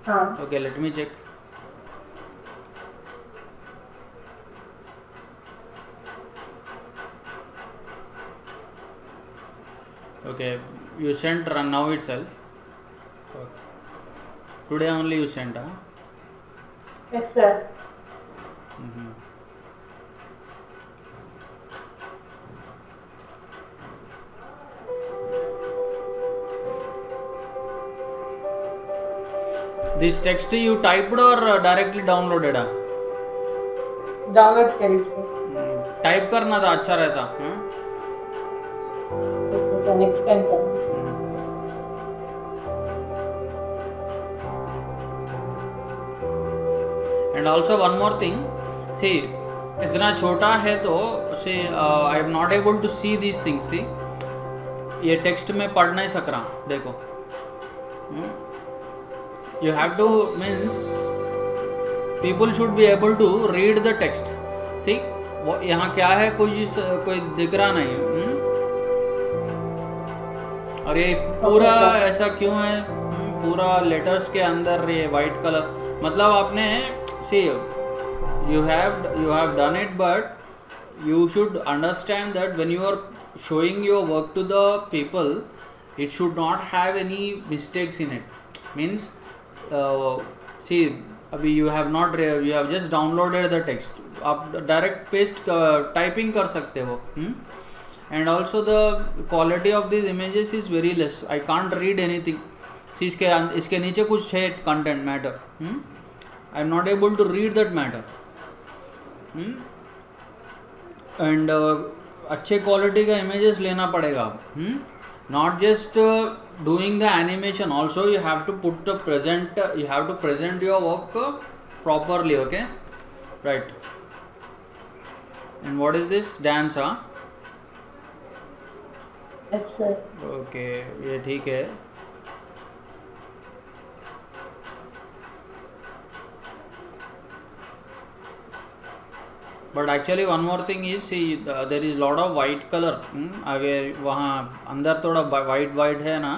हाँ. Okay, let me check. Okay, you sent run now itself. Today only you sent, huh? Yes, sir. This text you typed or directly downloaded? Download करी sir. Type करना था, अच्छा रहता. Okay sir, next time करेंगे. And also one more thing, see इतना छोटा है तो see I am not able to see these things. See ये टेक्स्ट में पढ़ नहीं सक रहा, देखो. You have to means people should be able to read the text. See यहाँ क्या है, कोई दिख रहा नहीं है. और ये पूरा ऐसा क्यों है, पूरा लेटर्स के अंदर ये वाइट कलर, मतलब आपने सी you have done it, but you should understand that when you are showing your work to the people, it should not have any mistakes in it. Means see अभी you have just downloaded the text, आप direct paste typing कर सकते हो. And also the quality of these images is very less. I can't read anything. See इसके नीचे कुछ है content matter. I am not able to read that matter. And अच्छे quality का इमेजेस लेना पड़ेगा. Not just doing the animation, also you have to present your work properly. Okay, right. And what is this dance? Yes sir. Okay, ये ठीक है. But actually one more thing is, see there is lot of white colour. आगे वहाँ अंदर थोड़ा white है ना,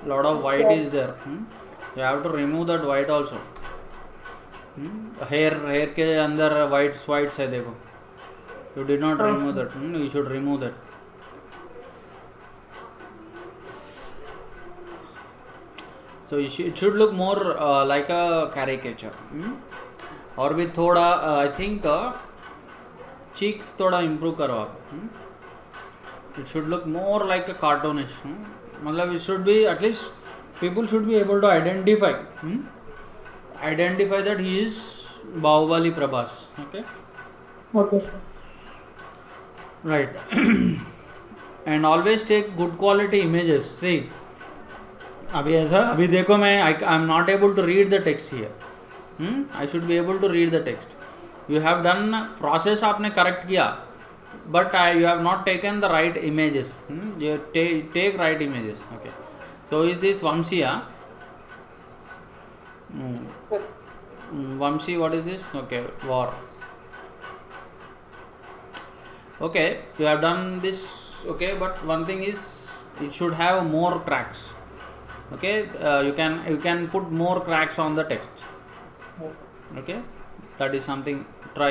lot of white is there. You have to remove that white also. Hair के अंदर वाइट्स है, देखो. You did not remove that. You should remove that. So it should look more like a caricature. और भी थोड़ा I think cheeks थोड़ा improve करो आप. It should look more like a cartoonish. मतलब it should be at least people should be able to identify that he is Baahubali Prabhas. Okay, okay sir. Right. And always take good quality images. See अभी देखो, मैं आई am not able to read the text here. I should be able to read the text. You have done process, आपने correct किया, but you have not taken the right images. You take right images. Okay, so is this Vamsi? Vamsi, what is this? Okay, war. Okay, you have done this. Okay, but one thing is, it should have more cracks. Okay, you can put more cracks on the text. Okay, that is something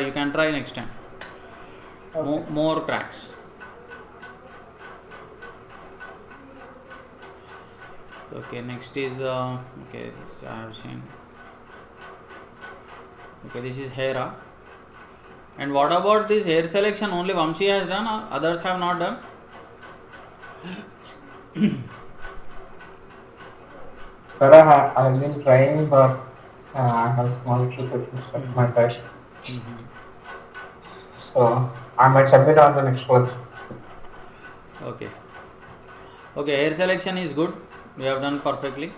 you can try next time. Okay. More cracks. Okay, next is okay, this I have seen. Okay, this is hair. And what about this hair selection? Only Vamsi has done, others have not done. Sir, I have been trying, but I have small issues at my side. So I might submit on the next course. Okay. Okay, hair selection is good. You have done perfectly.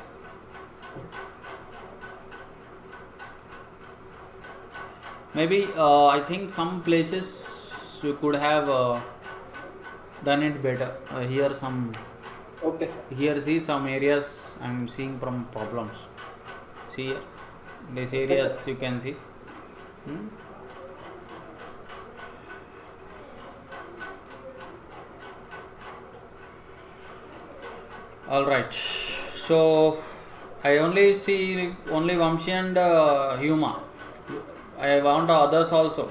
Maybe I think some places you could have done it better. Here some. Okay. Here see some areas I am seeing from problems. See here. These areas you can see. All right. So I only see only Vamshi and Huma. I want others also.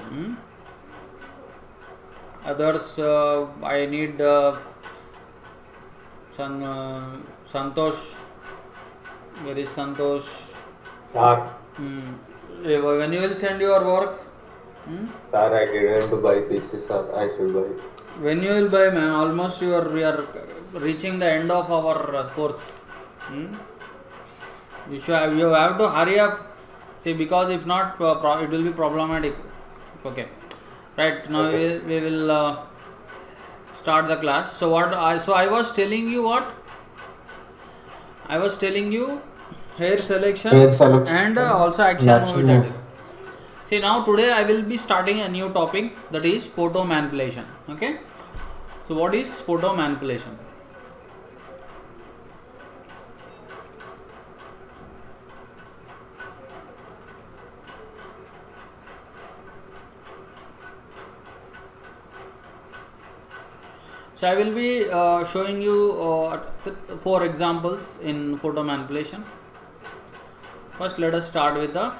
Others, I need Santosh. Where is Santosh? Sir, When you will send your work? sir, I didn't buy PC, sir. I should buy. When you will buy, man? Almost we are reaching the end of our course. You have to hurry up. See, because if not, it will be problematic. Okay, right now Okay. we will start the class. So I was telling you what? I was telling you hair selection, Hair selection. and also action Action movie movie. title. See, now today I will be starting a new topic, that is photo manipulation. Okay, so what is photo manipulation? So I will be showing you 4 examples in photo manipulation. First, let us start with the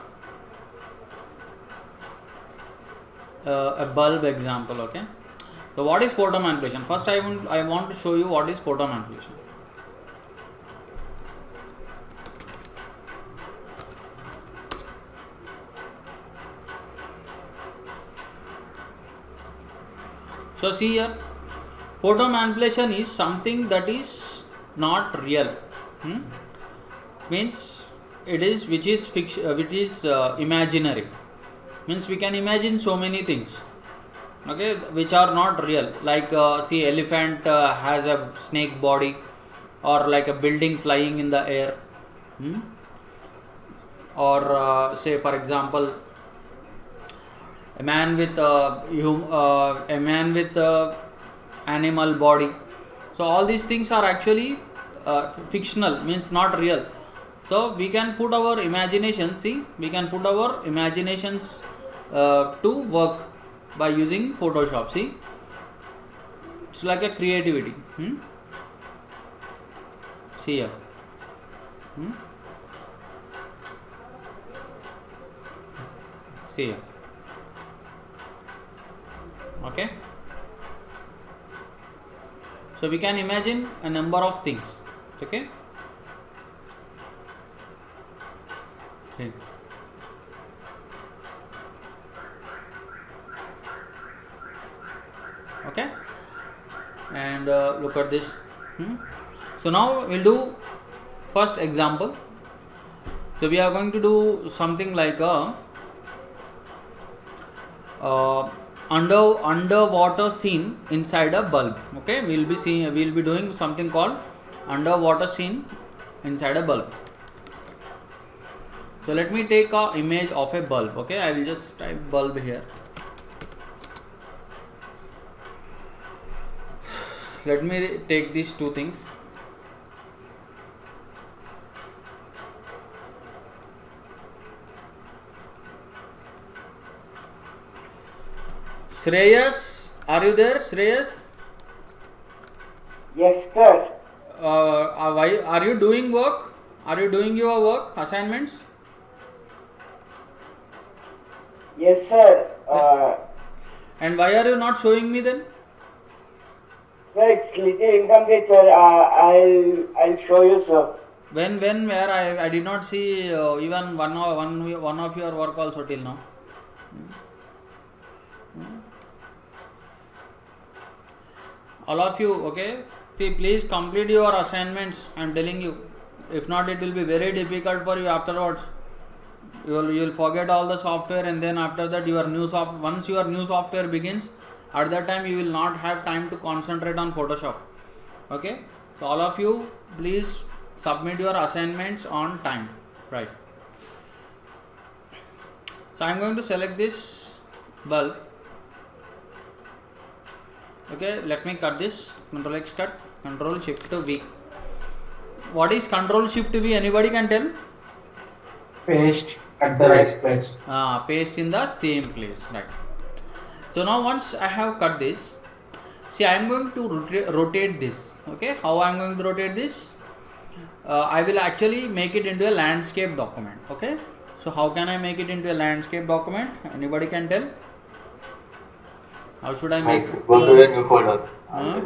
a bulb example. Okay, so what is photo manipulation? First, I want to show you what is photo manipulation. So see here, photo manipulation is something that is not real. Means it is which is imaginary. Means we can imagine so many things, okay, which are not real. Like see, elephant has a snake body, or like a building flying in the air, or say for example, a man with animal body. So all these things are actually fictional, means not real. So we can put our imagination. See, we can put our imaginations to work by using Photoshop. See, it's like a creativity. See here. See here. Okay, so we can imagine a number of things. Okay, see. Okay, and look at this. So now we'll do first example. So we are going to do something like a underwater scene inside a bulb. Okay, we'll be doing something called underwater scene inside a bulb. So let me take a image of a bulb. Okay, I will just type bulb here. Let me take these two things. Shreyas, are you there, Shreyas? Yes, sir. Why are you doing work? Are you doing your work assignments? Yes, sir. And why are you not showing me then? Sir, it's little incomplete, sir. I'll show you, sir. When, where? I did not see even one of your work also till now. All of you, okay? See, please complete your assignments. I am telling you. If not, it will be very difficult for you afterwards. You will forget all the software, and then after that, once your new software begins, at that time you will not have time to concentrate on Photoshop. Okay? So all of you, please submit your assignments on time. Right? So I am going to select this bulb. Okay, let me cut this. Control X cut, Control Shift V. What is Control Shift V? Anybody can tell? Paste at the right place. Paste in the same place. Right. So now once I have cut this, see, I am going to rotate this. Okay, how I am going to rotate this? I will actually make it into a landscape document. Okay, so how can I make it into a landscape document? Anybody can tell? How should I make it? Go to a new folder. Huh?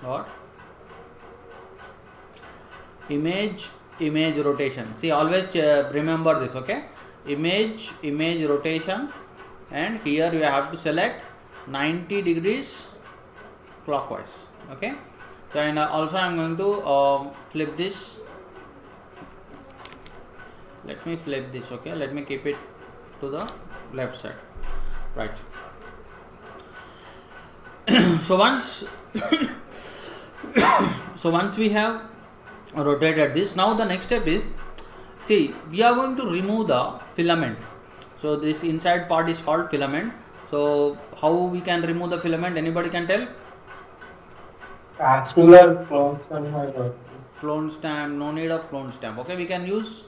What? Image rotation. See, always remember this. Okay, image rotation, and here you have to select 90 degrees clockwise. Okay, so and also I am going to flip this. Let me flip this. Okay, let me keep it to the left side. Right. So once we have rotated this, now the next step is, see, we are going to remove the filament. So this inside part is called filament. So how we can remove the filament? Anybody can tell? Patch tool or clone stamp might work. Clone stamp, no need of clone stamp. Okay, we can use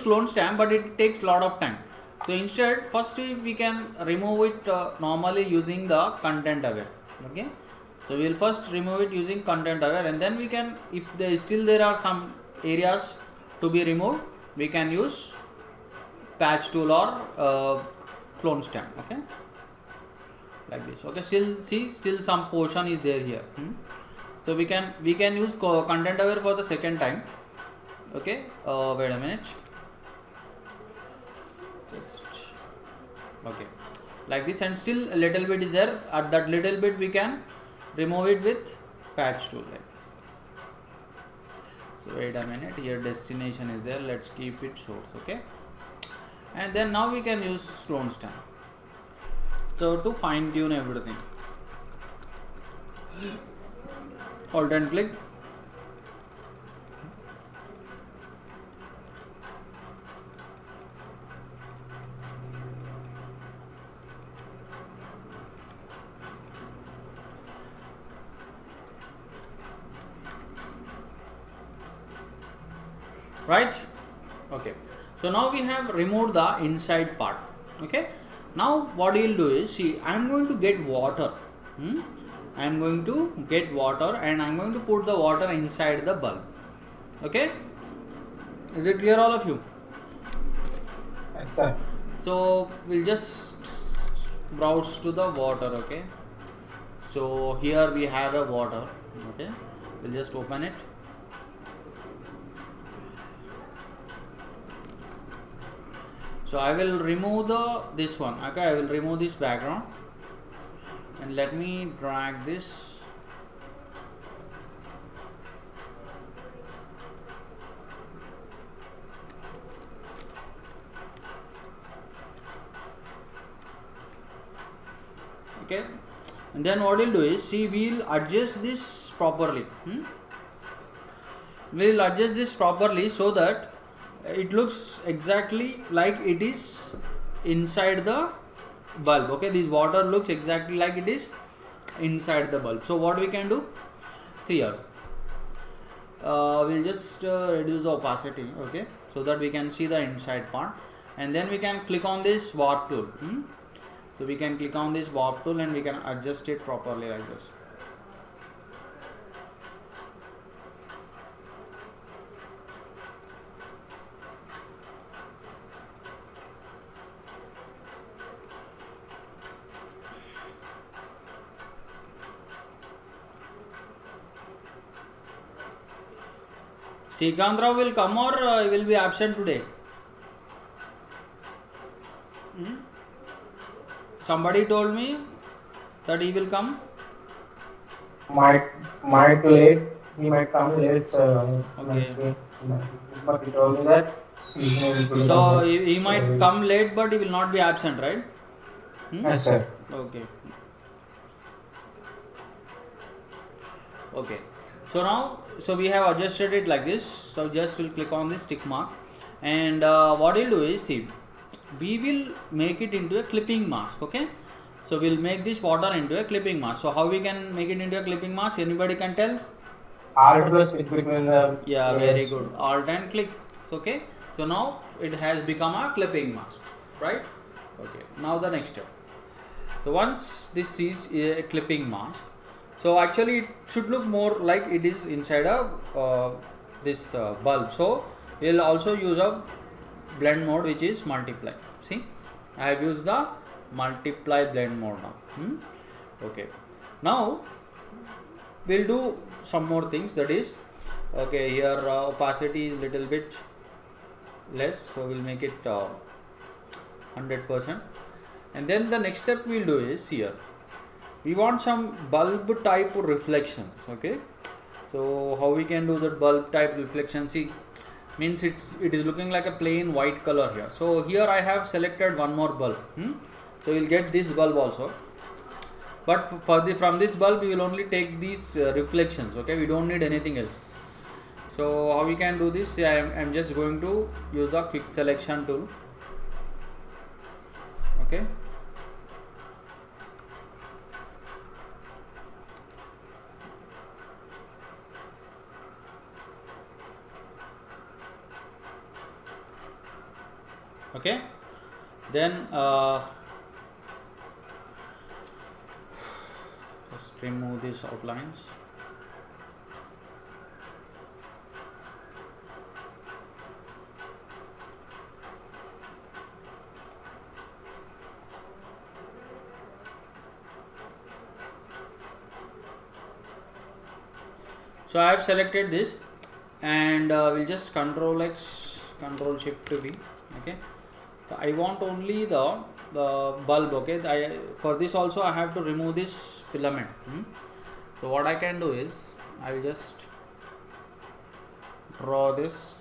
clone stamp, but it takes lot of time. So instead, first we can remove it normally using the content aware. Okay, so we will first remove it using content aware, and then we can, if there are some areas to be removed, we can use patch tool or clone stamp. Okay, like this. Okay, still some portion is there here. So we can use content aware for the second time. Okay, wait a minute. Just okay, like this, and still a little bit is there. At that little bit we can remove it with patch tool, like this. So wait a minute, here destination is there. Let's keep it source. Okay, and then now we can use clone stamp. So to fine tune everything, Alt and click. Right. Okay, so now we have removed the inside part. Okay, now what you will do is, see, I am going to get water. I am going to get water, and I am going to put the water inside the bulb. Okay, is it clear, all of you? Yes, sir. So we'll just browse to the water. Okay, so here we have a water. Okay, we'll just open it. So I will remove this one. Okay, I will remove this background, and let me drag this. Okay, and then what we'll do is, see, we'll adjust this properly. We'll adjust this properly so that it looks exactly like it is inside the bulb. Okay, this water looks exactly like it is inside the bulb. So what we can do, see here, we'll just reduce the opacity. Okay, so that we can see the inside part, and then we can click on this warp tool. So we can click on this warp tool, and we can adjust it properly like this. Sikandra will come, or will be absent today? Somebody told me that he will come. Might late. He might come late, sir. Okay. But he told me that he's going to So come. he might come late, but he will not be absent, right? Yes, sir. Okay. Okay. So now, so we have adjusted it like this. So just we'll click on this tick mark, and what we'll do is, see, we will make it into a clipping mask. Okay, so we'll make this water into a clipping mask. So how we can make it into a clipping mask? Anybody can tell? Alt plus click between the. Yeah, very good. Alt and click. Okay, so now it has become a clipping mask, right? Okay, now the next step. So once this is a clipping mask, So actually it should look more like it is inside a this bulb. So we'll also use a blend mode which is multiply. See, I have used the multiply blend mode now. Okay, now we'll do some more things, that is, okay, here opacity is little bit less, so we'll make it 100%. And then the next step we'll do is, here we want some bulb type reflections. Okay, so how we can do that bulb type reflection? See, means it is looking like a plain white color here. So here I have selected one more bulb. So we'll get this bulb also, but from this bulb we will only take these reflections. Okay, we don't need anything else. So how we can do this? I'm just going to use a quick selection tool. Okay, okay, then just remove these outlines. So I have selected this, and we'll just Control X, Control Shift V. Okay, so I want only the bulb. Okay, for this also I have to remove this filament. So what I can do is, I will just draw this.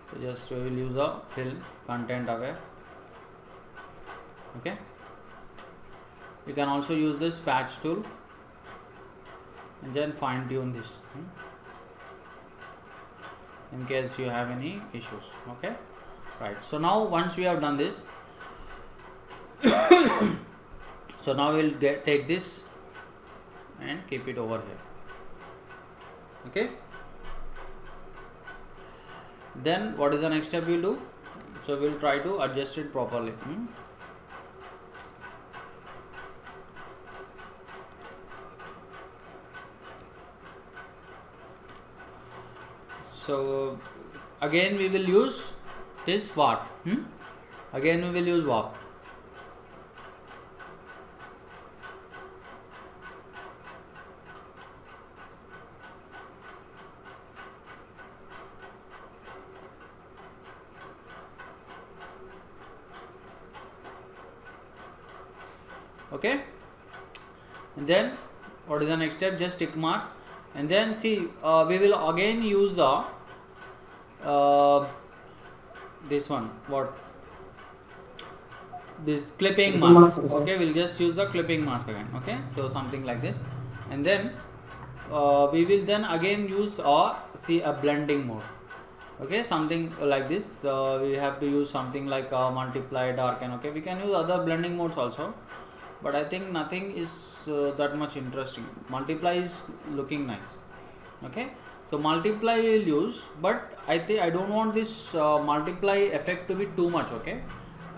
So just we will use a fill content aware. Okay, you can also use this patch tool and then fine tune this in case you have any issues. Okay, right. So now once we have done this, so now we'll take this and keep it over here. Okay, then what is the next step we'll do? So we'll try to adjust it properly. So again we will use this warp. Again we will use warp. Okay, and then what is the next step? Just tick mark. And then see, we will again use the this one, what, this clipping mask. Okay, we'll just use the clipping mask again. Okay, so something like this, and then we will then again use a blending mode. Okay, something like this. We have to use something like multiply, darken. Okay, we can use other blending modes also, but I think nothing is that much interesting. Multiply is looking nice. Okay, so multiply we will use, but I don't want this multiply effect to be too much. Okay,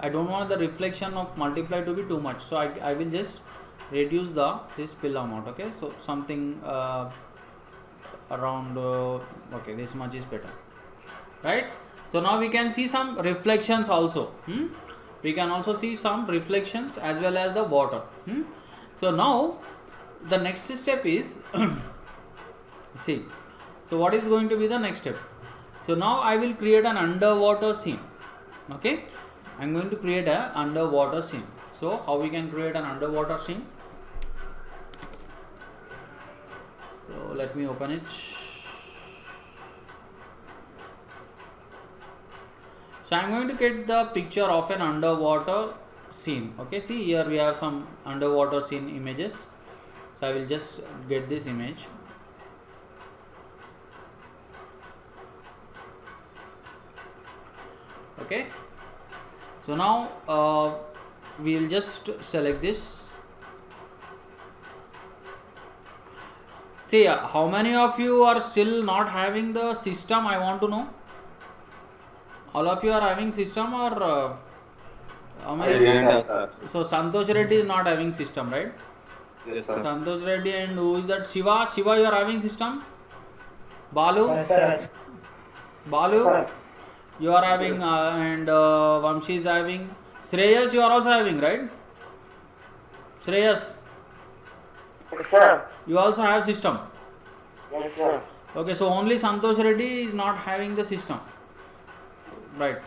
I don't want the reflection of multiply to be too much, so I will just reduce this fill amount. Okay, so something around okay, this much is better, right? So now we can see some reflections also. We can also see some reflections as well as the water. So now the next step is see, so what is going to be the next step? So now I will create an underwater scene. Okay, I'm going to create an underwater scene. So how we can create an underwater scene? So let me open it. So I'm going to get the picture of an underwater scene. Okay, see here we have some underwater scene images. So I will just get this image. Okay, so now we will just select this. See, how many of you are still not having the system? I want to know. All of you are having system or how I many? didn't have, sir. So Santosh Reddy is not having system, right? Yes, sir. Santosh Reddy, and who is that? Shiva. Shiva, you are having system. Balu. Yes, sir. Balu, Sir. you are having, and Vamshi is having. Shreyas, you are also having, right? Shreyas, Yes, sir. you also have system. Yes, sir. Okay, so only Santosh Reddy is not having the system, right?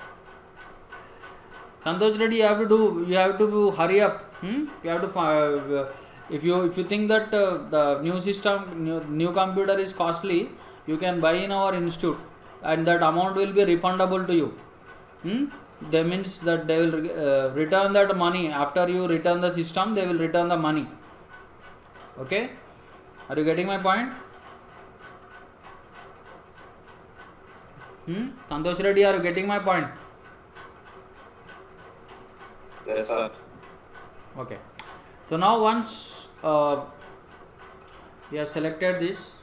Santosh Reddy, you have to hurry up. You have to, if you think that the new system, new computer is costly, you can buy in our institute, and that amount will be refundable to you. That means that they will return that money after you return the system. They will return the money. Okay, are you getting my point? Santosh Reddy, are you getting my point? Yes, sir. Okay, so now once we have selected this,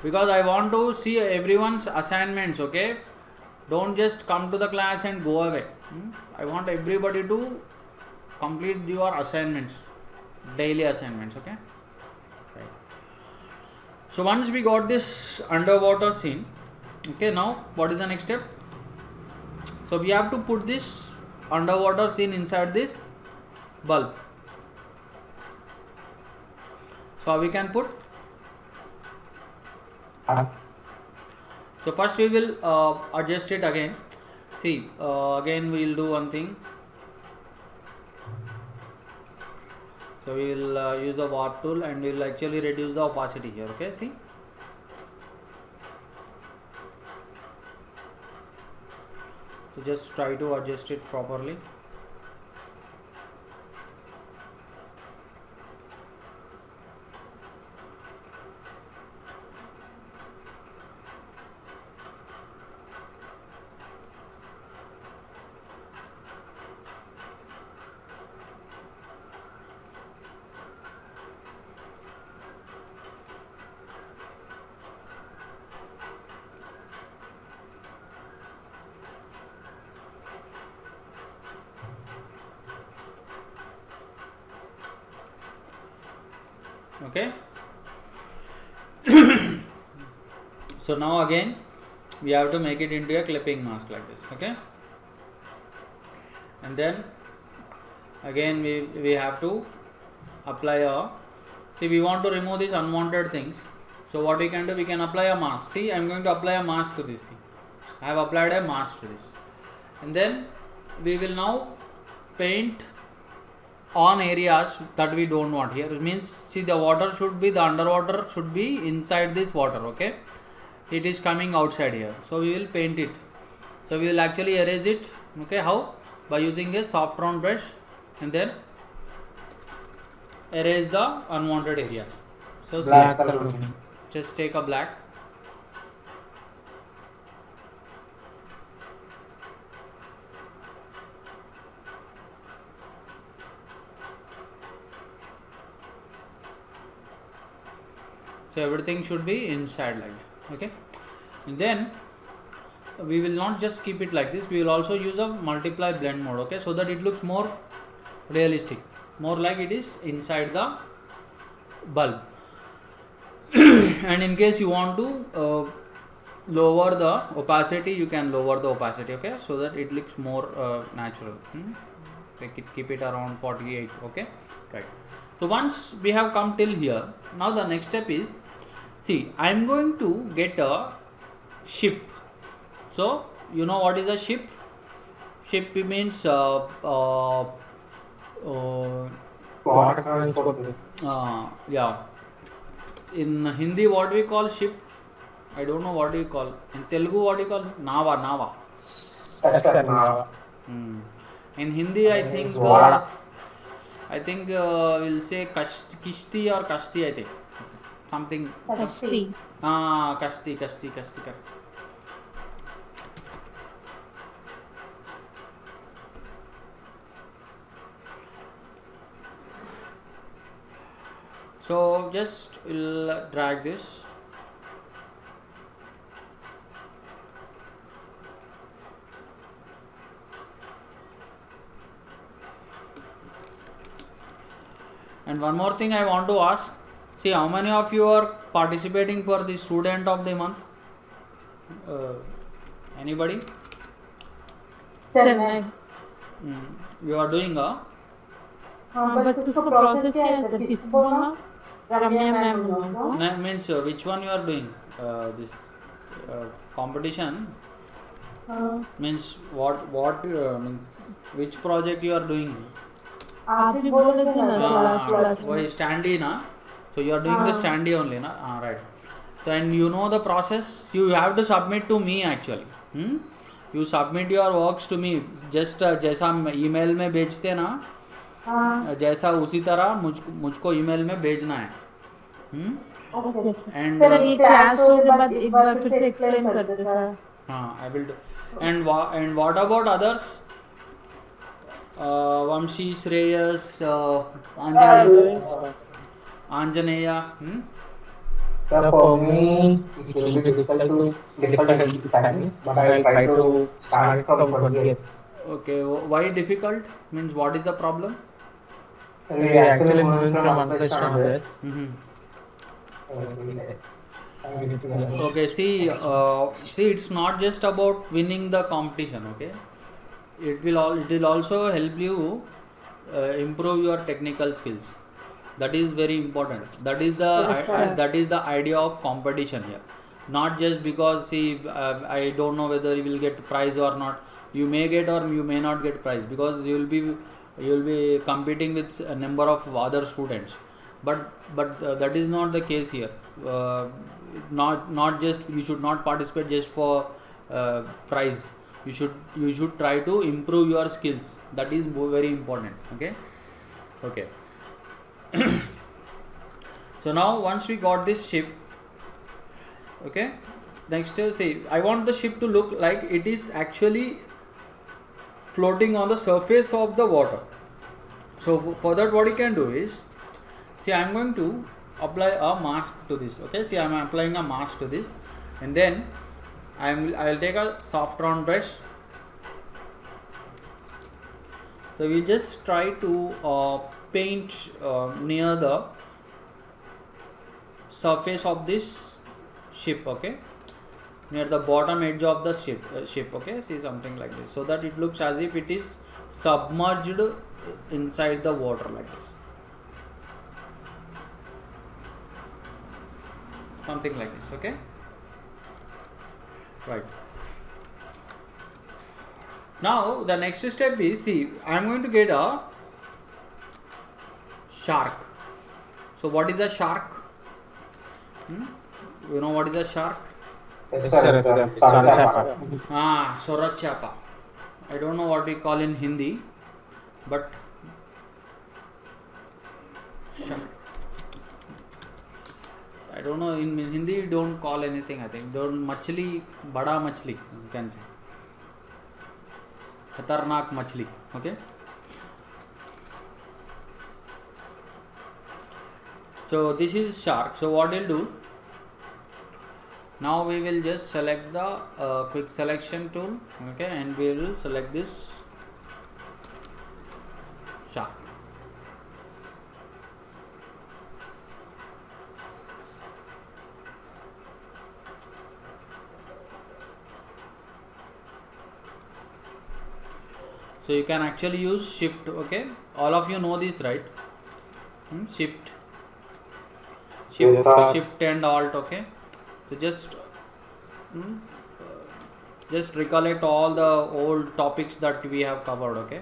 because I want to see everyone's assignments. Okay, don't just come to the class and go away. I want everybody to complete your assignments, daily assignments. Okay, right. So once we got this underwater scene, okay, now what is the next step? So we have to put this underwater scene inside this bulb. So we can put. So first we will adjust it again. See, again we will do one thing. So we will use the warp tool and we will actually reduce the opacity here. Okay, see. So just try to adjust it properly. Okay. So now again we have to make it into a clipping mask like this. Okay, and then again we have to apply a, see, we want to remove these unwanted things. So what we can do, we can apply a mask. See, I am going to apply a mask to this. See, I have applied a mask to this, and then we will now paint on areas that we don't want here. It means, see, the water should be, the underwater should be inside this water. Okay, it is coming outside here, so we will paint it. So we will actually erase it. Okay, how? By using a soft round brush, and then erase the unwanted areas. So Black color. just take a black. So everything should be inside like that. Okay, and then we will not just keep it like this, we will also use a multiply blend mode. Okay, so that it looks more realistic, more like it is inside the bulb. And in case you want to lower the opacity, you can lower the opacity. Okay, so that it looks more natural. Keep it around 48. Okay, right. So once we have come till here, now the next step is, see, I am going to get a ship. So you know what is a ship? Ship means Water transport. yeah. In Hindi, what we call ship? I don't know what do you call. In Telugu, what do you call? Nava. In Hindi, I think Vada. we'll say kishti or kashti. I think something. Kashti. Kashti. So just we'll drag this. And one more thing I want to ask. See, how many of you are participating for the student of the month? Anybody? Sir मैं You are doing a हाँ but उसका process क्या है sir किसको बोलना Ramya ma'am no means which one you are doing? This competition means what means which project you are doing? आप भी बोले थे ना लास्ट क्लास वही standee ना, so you are doing the standee only ना, right. So and you know the process, you have to submit to me actually. You submit your works to me, just जैसा email में भेजते ना, जैसा उसी तरह मुझको email में भेजना है. ओके And सर ये क्लास होने के बाद एक बार फिर से एक्सप्लेन करते सर हाँ I will do. And what about others? Vamshi, Shreyas, Anjaneya. So for me, it will be difficult at this time, but I will try to start from 20th. Okay, why difficult? Means what is the problem? So we are actually moving from 1 to 100. Okay, see, it's not just about winning the competition. Okay, it will also help you improve your technical skills. That is very important. That is the idea of competition here. Not just because I don't know whether you will get prize or not. You may get or you may not get prize because you will be competing with a number of other students. But that is not the case here. Not just you should not participate just for prize. You should try to improve your skills. That is very important. Okay. So now once we got this ship, okay, next see, I want the ship to look like it is actually floating on the surface of the water. So for that what you can do is, see, I am going to apply a mask to this. Okay, see, I am applying a mask to this, and then I will take a soft round brush. So we just try to paint near the surface of this ship. Okay, near the bottom edge of the ship. Okay, see, something like this, so that it looks as if it is submerged inside the water like this. Something like this. Okay, right. Now the next step is, see, I am going to get a shark. So what is a shark? You know what is a shark? Yes, sir. Sorachapa. Sorachapa. I don't know what we call in Hindi, but shark. I don't know, in Hindi you don't call anything, I think. Don't machli, bada machli, you can say. Khatarnak machli. Okay. So this is shark. So what we'll do, now we will just select the quick selection tool. Okay, and we will select this shark. So you can actually use shift. Okay, all of you know this, right? Shift and alt. Okay, so just recollect all the old topics that we have covered. Okay,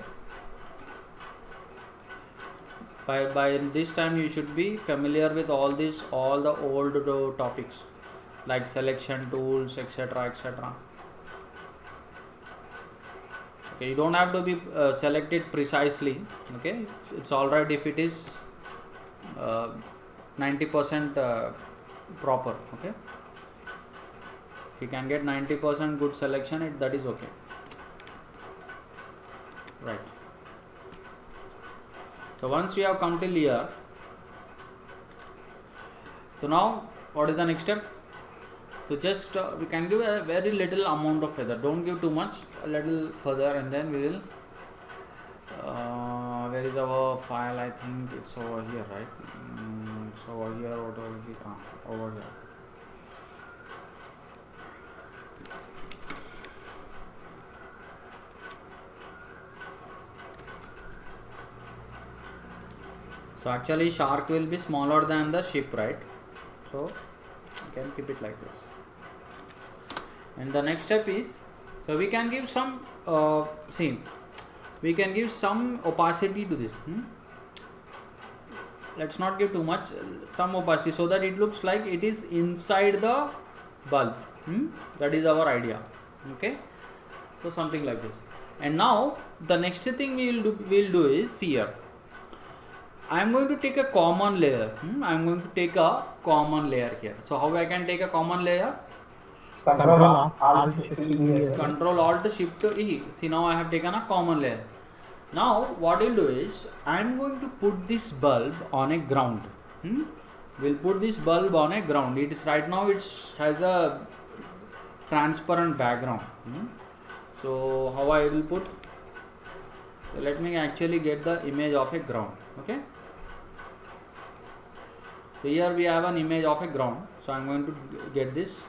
by this time you should be familiar with all the old topics like selection tools, etc. Okay, you don't have to be selected precisely. Okay, it's all right if it is 90% proper. Okay, if you can get 90% good selection, that is okay. Right. So once we have come till here, so now what is the next step? So just we can give a very little amount of feather. Don't give too much. A little further, and then we will. Where is our file? I think it's over here, right? It's over here, over here. Over here. So actually shark will be smaller than the ship, right? So you can keep it like this. And the next step is, so we can give some we can give some opacity to this. Let's not give too much, some opacity, so that it looks like it is inside the bulb. That is our idea. Okay, so something like this. And now the next thing we'll do is here. I am going to take a common layer. I am going to take a common layer here. So how I can take a common layer? Control Alt Shift E. Control Alt Shift E. See, now I have taken a common layer. Now what we'll do is, I am going to put this bulb on a ground. We'll put this bulb on a ground. It is right now, it has a transparent background. So how I will put? So let me actually get the image of a ground. Okay. So here we have an image of a ground. So I am going to get this.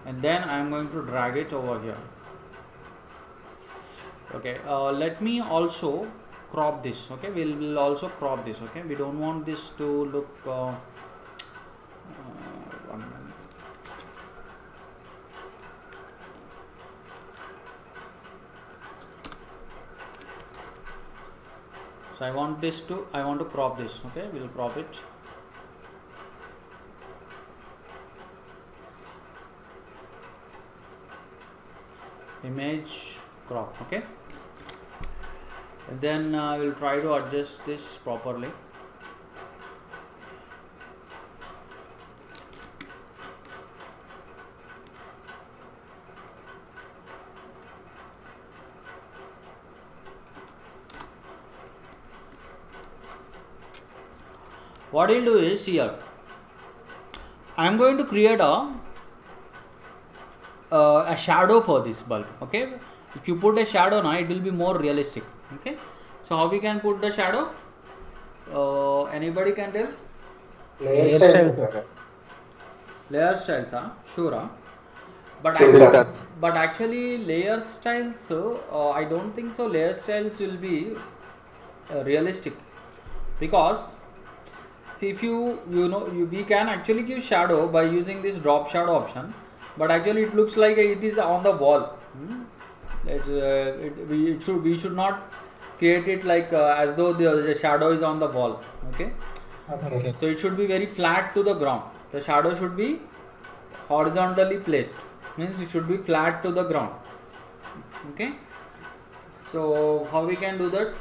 And then I am going to drag it over here. Okay, let me also crop this. Okay, we'll also crop this. Okay, we don't want this to look 1 minute. So I want to crop this. Okay, we'll crop it. Image crop. Okay, and then we'll try to adjust this properly. What we'll do is, here I am going to create a shadow for this bulb. Okay, if you put a shadow now, it will be more realistic. Okay, so how we can put the shadow? Anybody can tell? Layer styles, sir. Layer styles, sure. But actually layer styles, I don't think so. Layer styles will be realistic, because see, if we can actually give shadow by using this drop shadow option. But actually it looks like it is on the wall. We should not create it like as though the shadow is on the wall. Okay. So it should be very flat to the ground. The shadow should be horizontally placed. Means it should be flat to the ground. Okay. So how we can do that?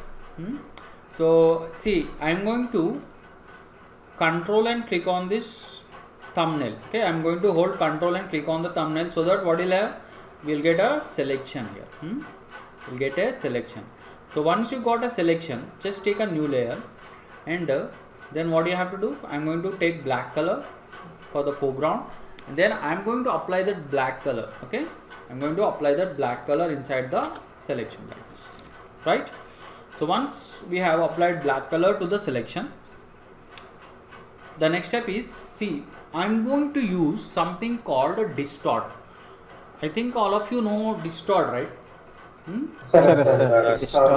So see, I am going to control and click on this thumbnail. Okay, I am going to hold control and click on the thumbnail, so that what we'll have, we'll get a selection here. We'll get a selection. So once you got a selection, just take a new layer, and then what you have to do, I am going to take black color for the foreground, and then I am going to apply that black color. Okay, I am going to apply that black color inside the selection like this, right? So once we have applied black color to the selection, the next step is, see, I am going to use something called a distort. I think all of you know distort, right? Sir.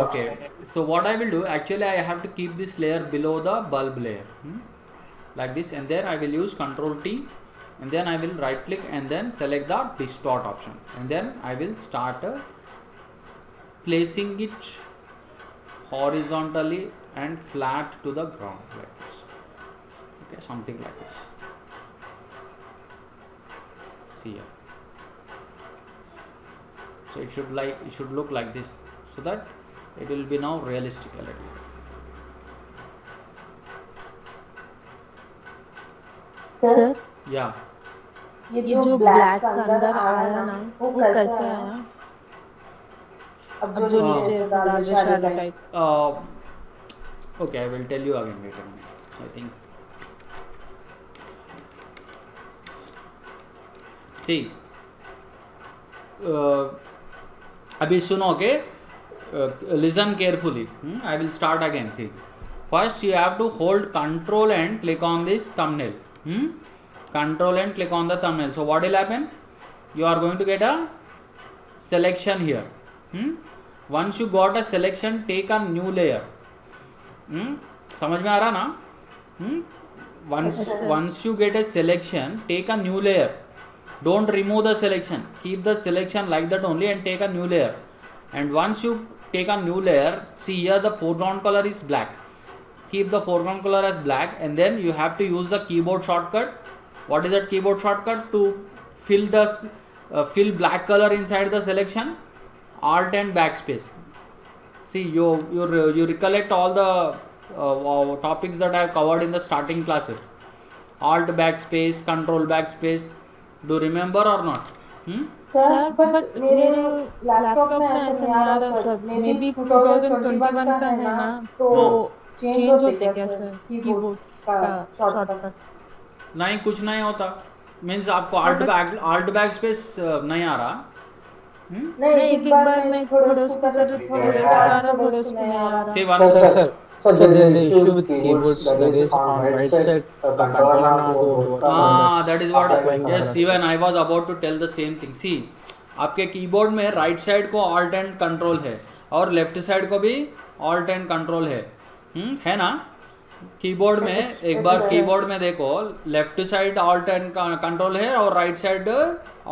Okay, so what I will do, actually I have to keep this layer below the bulb layer, like this, and then I will use Ctrl T, and then I will right click and then select the distort option, and then I will start placing it horizontally and flat to the ground like this. Okay, something like this. See here. So it should look like this, so that it will be now realistic a little bit. Sir Yeah. ये जो black अंदर आया ना वो कैसे आया? अब जो नीचे डाल shadow type. Okay, I will tell you again. Wait a minute. I think. See, अभी सुनो, okay, listen carefully. I will start again. See, first you have to hold control and click on this thumbnail. Control and click on the thumbnail. So what will happen? You are going to get a selection here. Once you got a selection, take a new layer. समझ में आ रहा ना? Once you get a selection, take a new layer. Don't remove the selection. Keep the selection like that only and take a new layer. And once you take a new layer, see here the foreground color is black. Keep the foreground color as black, and then you have to use the keyboard shortcut. What is that keyboard shortcut? To fill the fill black color inside the selection, Alt and backspace. See, you recollect all the topics that I have covered in the starting classes. Alt backspace, Control backspace. Do you remember or not? Sir but मेरे laptop में ऐसा नहीं आ रहा sir, may be 2021 का है ना, तो change होते क्या सर कीबोर्ड का शॉर्टकट? नहीं, कुछ नहीं होता. मीन्स आपको आल्ट बैक स्पेस नहीं आ रहा. नहीं, एक बार मैं थोड़े उसको कर थोड़े उसको आ रहा, थोड़े उसको नहीं आ रहा. See one second. So there is an issue with keyboards. That is on right side. Control now go over. That is what. Yes, even I was about to tell the same thing. See, आपके keyboard में right side को alt and control है और left side को भी alt and control है ना? Keyboard में एक बार कीबोर्ड में देखो, left side alt and control है और right side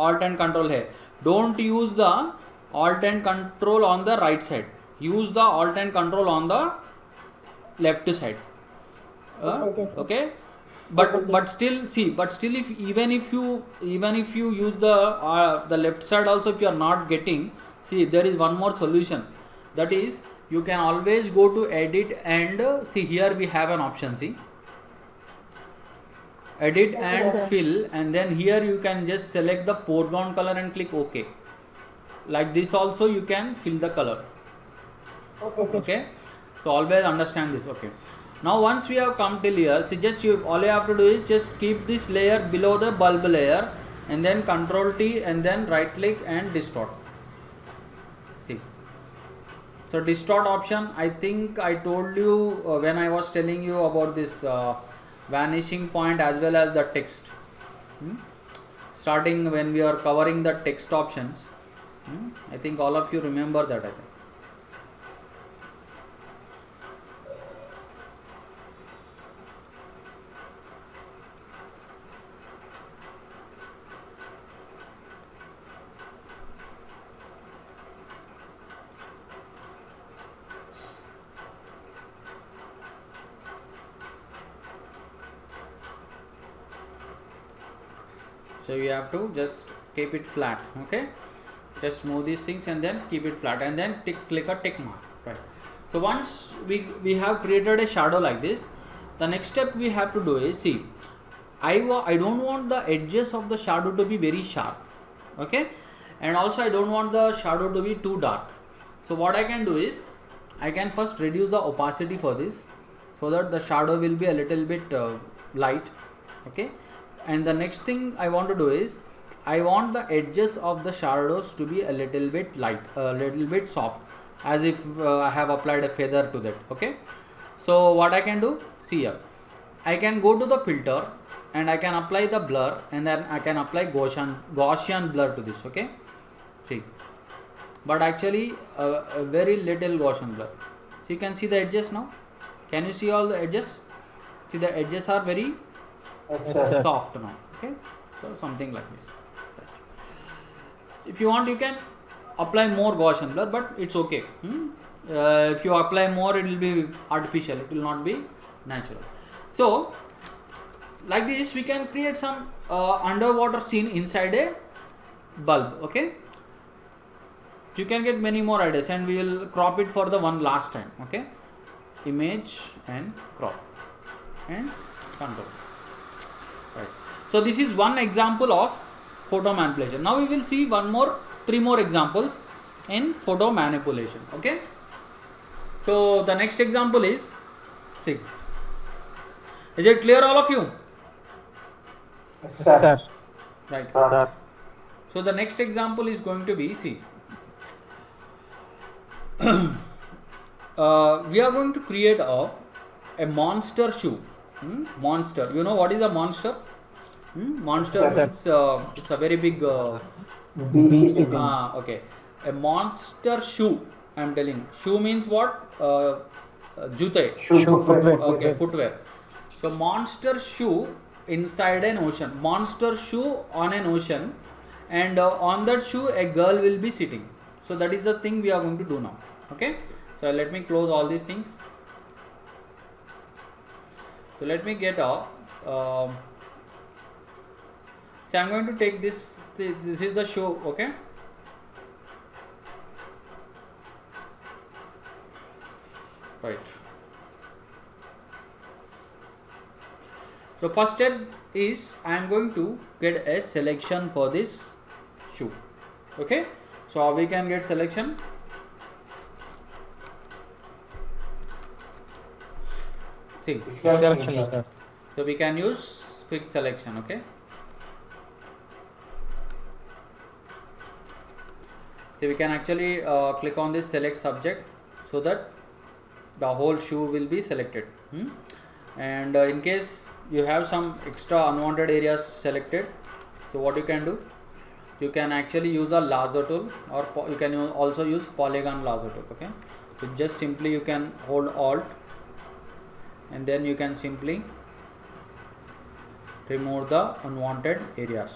alt and control है. Don't use the alt and control on the right side. Use the alt and control on the left side. Okay, but still see, if even if you use the left side also, if you are not getting, see, there is one more solution. That is, you can always go to edit and see, here we have an option. See, edit and fill, and then here you can just select the foreground color and click OK. Like this also you can fill the color. Okay. So always understand this. Okay. Now once we have come till here, see, just all you have to do is just keep this layer below the bulb layer, and then Control T, and then right click and distort. See. So distort option, I think I told you when I was telling you about this vanishing point as well as the text. Starting when we are covering the text options. I think all of you remember that, I think. So you have to just keep it flat. Okay, just move these things and then keep it flat, and then click a tick mark. Right. So once we have created a shadow like this, the next step we have to do is, see, I don't want the edges of the shadow to be very sharp. Okay, and also I don't want the shadow to be too dark. So what I can do is, I can first reduce the opacity for this, so that the shadow will be a little bit light. Okay. And the next thing I want to do is, I want the edges of the shadows to be a little bit light, a little bit soft, as if I have applied a feather to that. Okay, so what I can do, see here, I can go to the filter and I can apply the blur, and then I can apply Gaussian blur to this. Okay, see, but actually a very little Gaussian blur. So you can see the edges now. Can you see all the edges? See, the edges are very soft now. Okay, so something like this. If you want, you can apply more Gaussian blur, but it's okay. If you apply more, it will be artificial, it will not be natural. So like this we can create some underwater scene inside a bulb. Okay, you can get many more ideas, and we will crop it for the one last time. Okay, image and crop and control. Right. So this is one example of photo manipulation. Now we will see three more examples in photo manipulation. Okay. So the next example is, see, is it clear all of you? Sir. Right. Sir. So the next example is going to be, see, we are going to create a monster shoe. Monster. You know what is a monster? Monster. Yes, It's a very big. Beastie thing. Okay. A monster shoe. I am telling. Shoe means what? Jute. Shoe footwear. Okay, footwear. So monster shoe inside an ocean. Monster shoe on an ocean, and on that shoe a girl will be sitting. So that is the thing we are going to do now. Okay. So let me close all these things. So let me get a. So I'm going to take this. This is the shoe. Okay. Right. So first step is I am going to get a selection for this shoe. Okay. So how we can get selection? See. Selection, sir. So we can use quick selection. Okay. So we can actually click on this select subject so that the whole shoe will be selected. And in case you have some extra unwanted areas selected, so what you can do, you can actually use a lasso tool, or you can also use polygon lasso tool. Okay. So just simply you can hold Alt and then you can simply remove the unwanted areas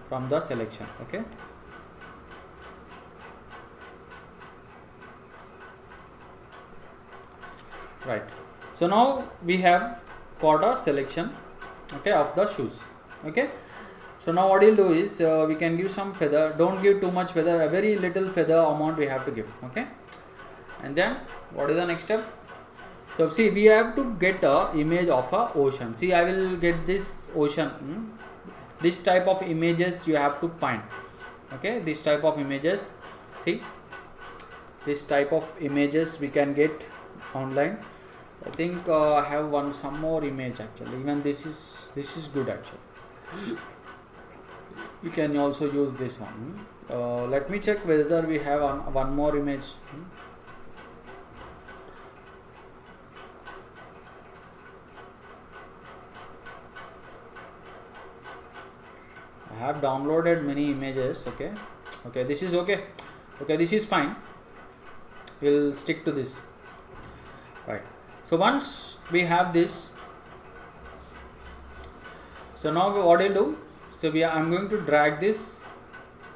from the selection. Okay. Right. So now we have got a selection, okay, of the shoes. Okay. So now what you'll do is we can give some feather. Don't give too much feather. A very little feather amount we have to give. Okay. And then what is the next step? So see, we have to get a image of a ocean. See, I will get this ocean. This type of images you have to find. Okay. This type of images. See, this type of images we can get online. I think I have some more image actually. Even this is good actually. You can also use this one. Let me check whether we have one more image. I have downloaded many images. Okay. Okay, this is okay. Okay, this is fine. We'll stick to this. Right. So once we have this, so now what we'll do, so I'm going to drag this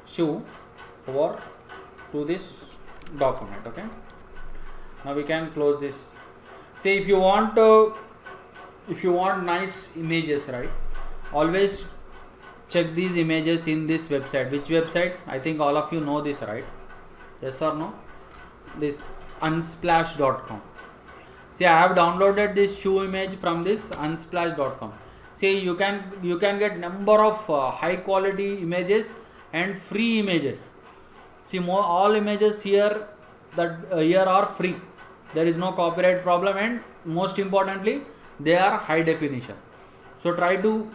shoe over to this document. Okay. Now we can close this. Say if you want nice images, right? Always check these images in this website. Which website? I think all of you know this, right? Yes or no? This unsplash.com. See, I have downloaded this shoe image from this unsplash.com. See, you can get number of high quality images and free images. See, all images here here are free. There is no copyright problem, and most importantly, they are high definition. So try to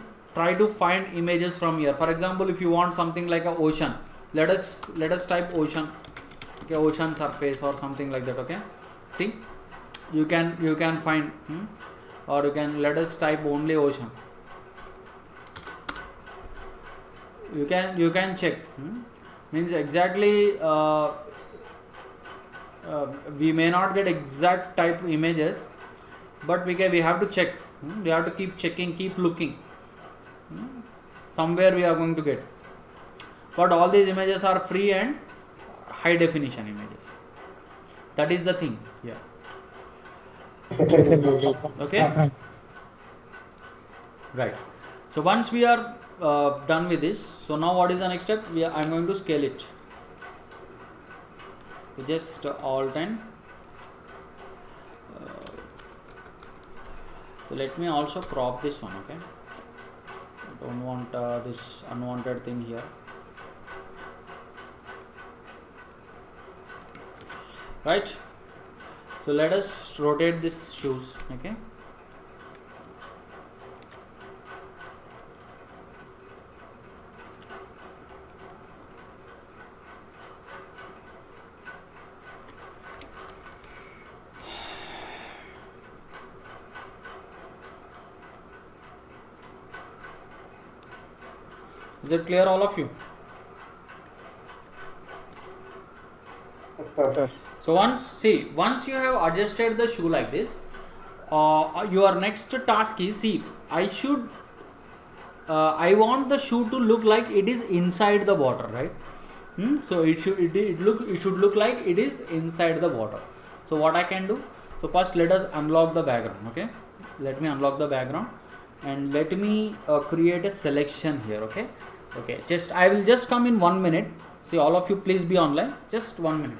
find images from here. For example, if you want something like a ocean, let us type ocean. Okay, ocean surface or something like that. Okay, see, you can find, or you can let us type only ocean. You can check. Means exactly we may not get exact type images, but we have to check. We have to keep checking, keep looking. Somewhere we are going to get. But all these images are free and high definition images. That is the thing here. Okay. Right. So once we are done with this, so now what is the next step? I'm going to scale it. So just Alt and so let me also crop this one. Okay. I don't want this unwanted thing here. Right. So let us rotate this shoes. Okay. Is it clear, all of you? Yes, sir. So once you have adjusted the shoe like this, your next task is, see, I want the shoe to look like it is inside the water, right? So it should look like it is inside the water. So what I can do? So first let us unlock the background. Okay, let me unlock the background and let me create a selection here. Okay, I will just come in 1 minute. See, all of you please be online, just 1 minute.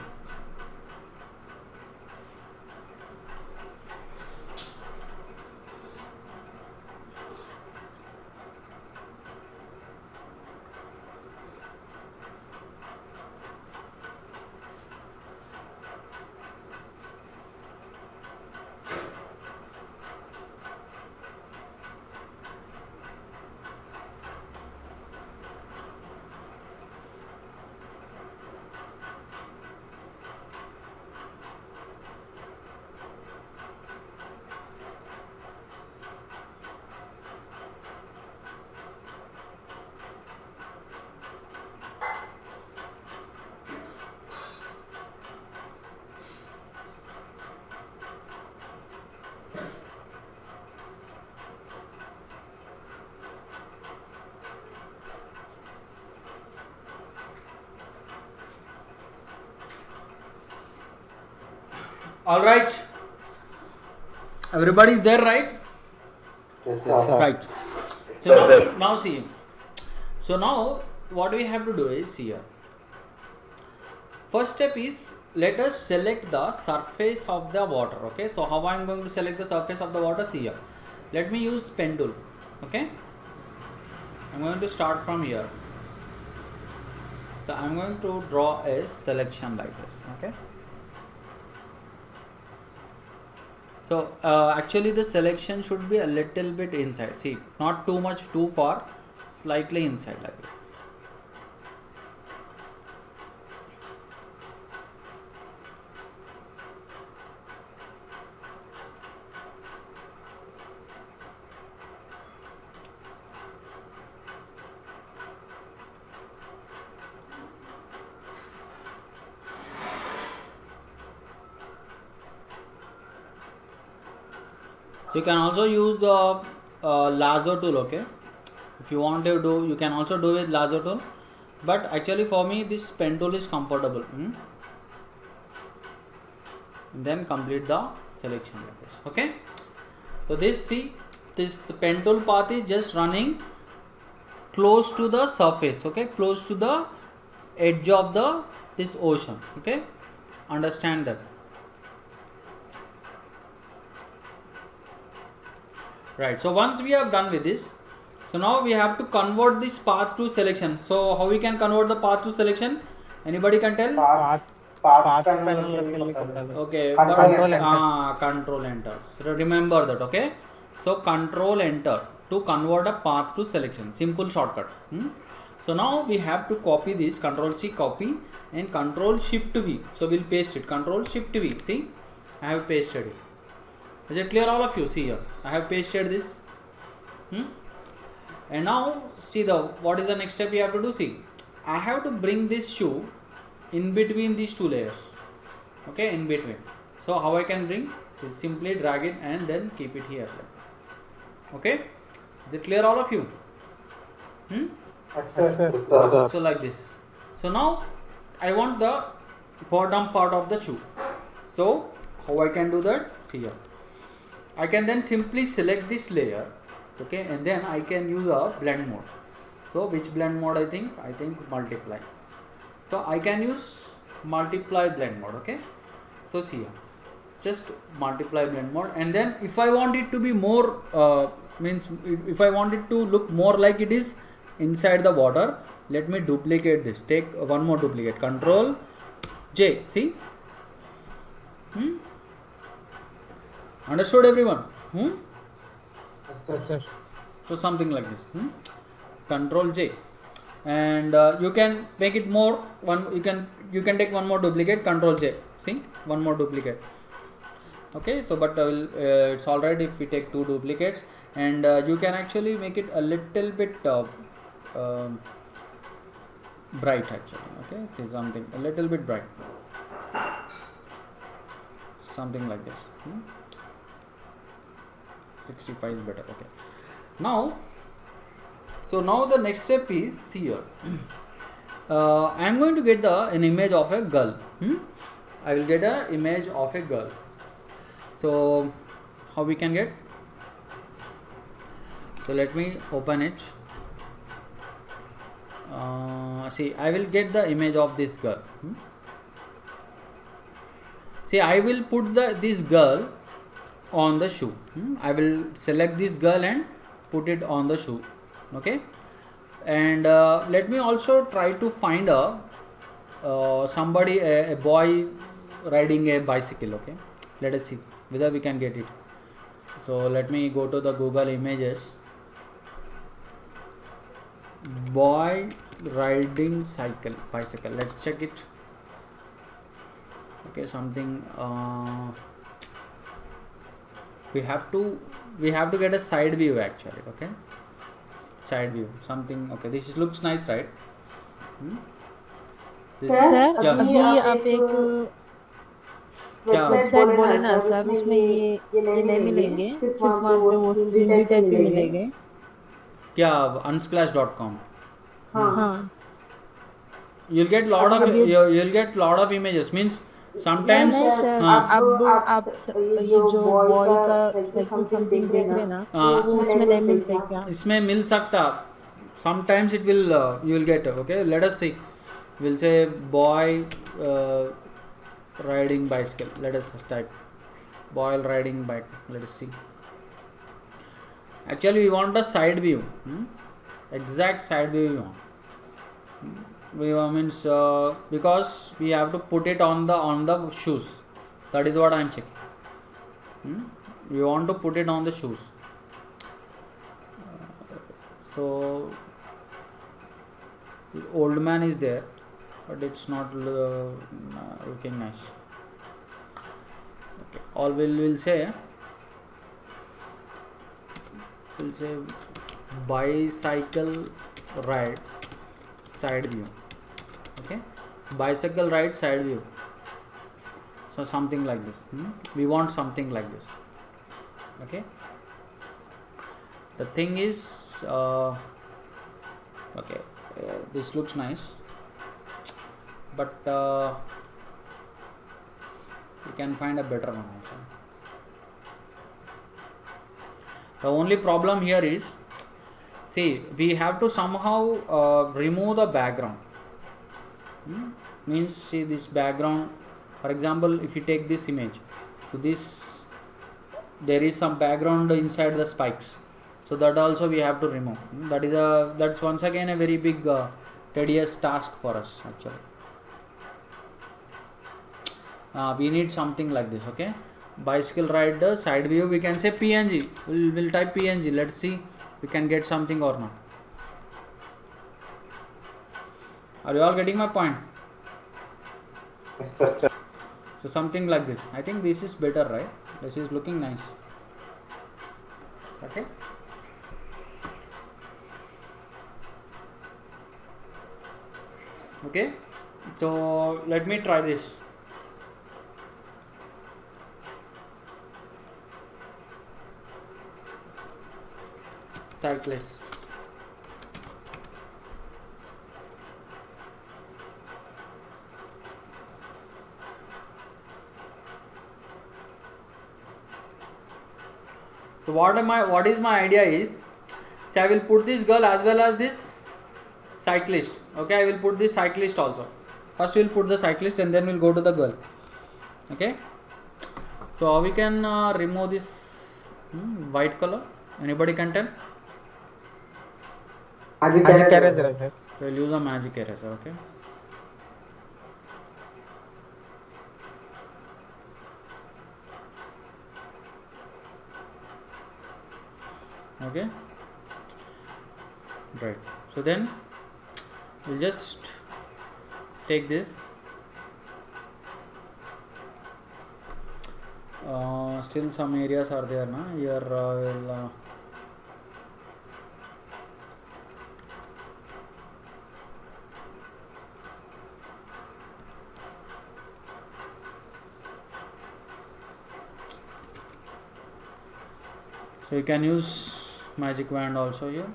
All right, everybody is there, right? Yes, Yes, sir. Right. So now see. So now what we have to do is here. First step is, let us select the surface of the water. Okay. So how I am going to select the surface of the water? See here. Let me use pen tool. Okay. I am going to start from here. So I am going to draw a selection like this. Okay. So actually the selection should be a little bit inside. See, not too much too far, slightly inside like this. So you can also use the lasso tool. Okay, if you want to do, you can also do with lasso tool, but actually for me this pen tool is comfortable. And then complete the selection like this. Okay, so this pen tool path is just running close to the surface. Okay, close to the edge of this ocean. Okay, understand that. Right, so once we have done with this, so now we have to convert this path to selection. So how we can convert the path to selection? Anybody can tell? Path panel. Okay, Control but control enter. So remember that. Okay, so control enter to convert a path to selection. Simple shortcut. So now we have to copy this. Control C copy and Control Shift V. So we'll paste it. Control Shift V. See, I have pasted it. Is it clear, all of you? See here, I have pasted this. And now see what is the next step we have to do? See, I have to bring this shoe in between these two layers. Okay, in between. So how I can bring? So simply drag it and then keep it here like this. Okay, is it clear, all of you? Yes, sir. So like this. So now I want the bottom part of the shoe. So how I can do that? See here, I can then simply select this layer. Okay, and then I can use a blend mode. So which blend mode? I think multiply. So I can use multiply blend mode. Okay, so see here, just multiply blend mode, and then if I want it to be more if I want it to look more like it is inside the water, let me duplicate this. Take one more duplicate. Control J. See. Understood, everyone? Yes, sir. So something like this. Control J, and you can make it more. You can take one more duplicate. Control J. See, one more duplicate. Okay, so but it's alright if we take two duplicates, and you can actually make it a little bit bright actually. Okay, see something a little bit bright, something like this. 65 is better. Okay, now now the next step is here. I am going to get an image of a girl. I will get an image of a girl. So how we can get? So let me open it. See, I will get the image of this girl. See, I will put this girl on the shoe. I will select this girl and put it on the shoe. Okay, and let me also try to find somebody, a boy riding a bicycle. Okay, let us see whether we can get it. So let me go to the Google Images. Boy riding bicycle. Let's check it. Okay, something we have to get a side view actually. Okay, side view, something. Okay, this looks nice, right? Sir क्या? अभी आप एक क्या? Website बोले ना sir, उसमें ये नहीं मिलेंगे, सिर्फ वहाँ पे वो सीनरी टाइप के मिलेंगे. क्या? unsplash.com. हाँ You'll get lot of images. Means sometimes नहीं सर, आप ये जो बॉय का साइकिल समथिंग देख रहे ना, वो उसमें नहीं मिलते क्या? इसमें मिल सकता. Sometimes it will you will get. Okay, let us see. We'll say boy riding bicycle. Let us type boy riding bike. Let us see. Actually, we want a side view. Exact side view we want. Means because we have to put it on the shoes. That is what I am checking. We want to put it on the shoes. So the old man is there, but it's not looking nice. Okay, all we'll say bicycle ride side view. Okay, bicycle ride side view. So something like this. We want something like this. Okay, the thing is okay, this looks nice, but you can find a better one also. The only problem here is, see, we have to somehow remove the background. Means, see, this background, for example, if you take this image, so this, there is some background inside the spikes, so that also we have to remove. That's once again a very big tedious task for us actually. We need something like this. Okay, bicycle rider side view, we can say PNG. We'll type PNG. Let's see we can get something or not. Are you all getting my point? Yes, sir. So something like this. I think this is better, right? This is looking nice. Okay, okay, so let me try this. Cyclist. So what is my idea is, say I will put this girl as well as this cyclist. Okay, I will put this cyclist also. First we'll put the cyclist and then we'll go to the girl. Okay, so how we can remove this white color? Anybody can tell? Magic eraser, sir. So we'll use a magic eraser. Okay, okay, right. So then we'll just take this. Still some areas are there, na? Here we'll So you can use magic wand also here.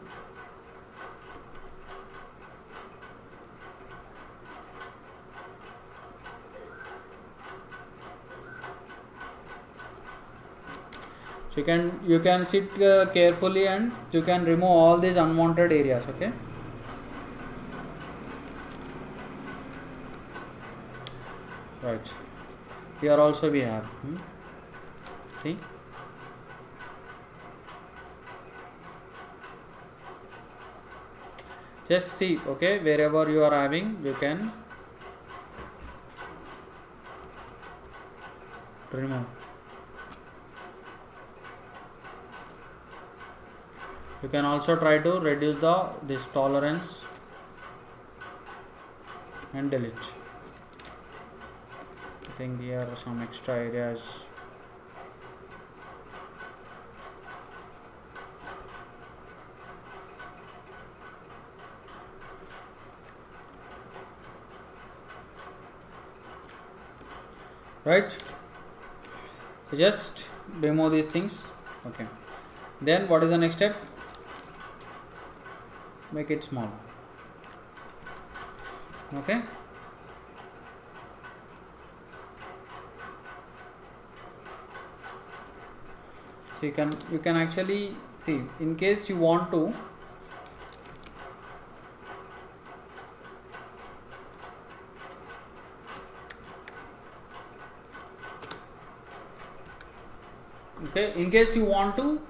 So you can sit carefully, and you can remove all these unwanted areas. Okay. Right. Here also we have. See. Just see. Okay. Wherever you are having, you can remove. You can also try to reduce this tolerance and delete. I think here are some extra areas. Right. So just remove these things. Okay. Then what is the next step? Make it small. Okay. So you can actually see, in case you want to, okay, in case you want to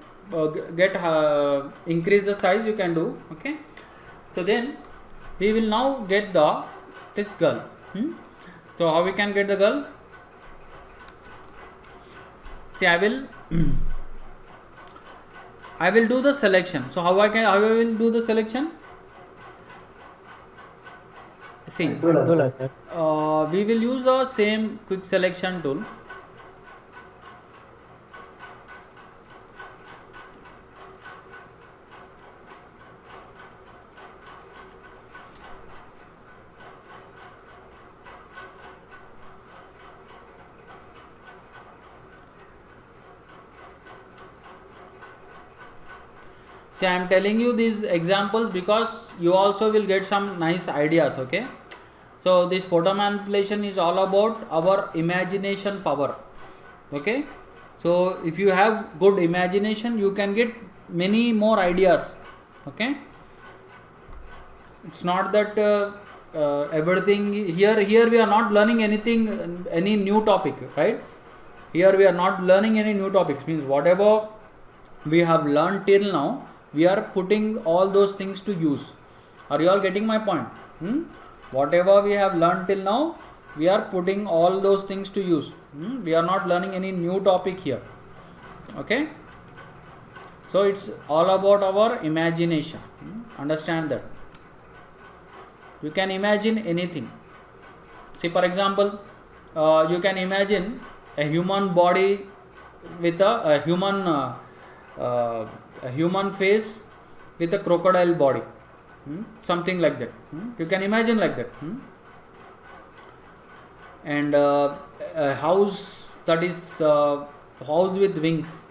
increase the size, you can do. Okay. So then we will now get this girl. So how we can get the girl? See, I will do the selection. So how I will do the selection? See, we will use the same quick selection tool. See, I am telling you these examples because you also will get some nice ideas. Okay. So this photo manipulation is all about our imagination power. Okay. So if you have good imagination, you can get many more ideas. Okay. It's not that everything here we are not learning any new topic, right? Here we are not learning any new topics. Means whatever we have learned till now, we are putting all those things to use. Are you all getting my point? Whatever we have learned till now, we are putting all those things to use. We are not learning any new topic here. Okay. So it's all about our imagination. Understand that. You can imagine anything. See, for example, you can imagine a human body with a human face with a crocodile body, something like that. You can imagine like that. And a house that is house with wings.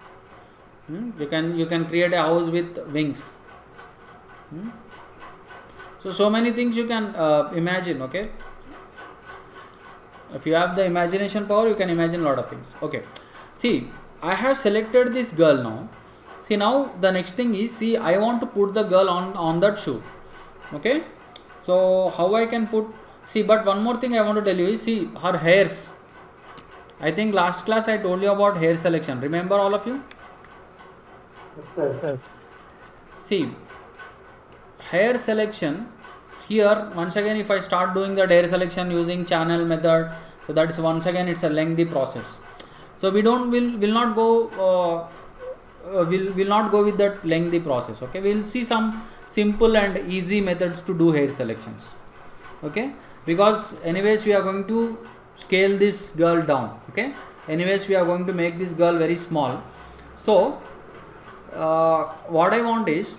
You can create a house with wings. So many things you can imagine. Okay. If you have the imagination power, you can imagine a lot of things. Okay. See, I have selected this girl now. See, now the next thing is, see, I want to put the girl on that shoe. Okay. So how I can put, see, but one more thing I want to tell you is, see, her hairs. I think last class I told you about hair selection. Remember all of you? Yes, sir. See, hair selection, here once again if I start doing that hair selection using channel method, so that's once again it's a lengthy process. So will not go with that lengthy process. Okay, we'll see some simple and easy methods to do hair selections. Okay, because anyways we are going to scale this girl down. Okay, anyways we are going to make this girl very small. So what I want is,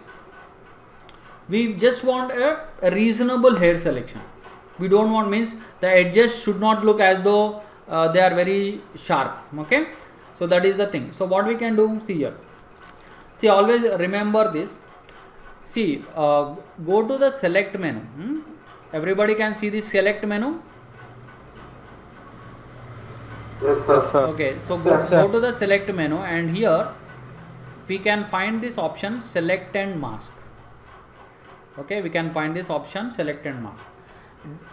we just want a reasonable hair selection. We don't want, means the edges should not look as though they are very sharp. Okay, so that is the thing. So what we can do, see here, See, always remember this. See, go to the select menu. Everybody can see the select menu. Yes, sir. Okay, so Yes, sir. go to the select menu, and here we can find this option select and mask. Okay, we can find this option select and mask.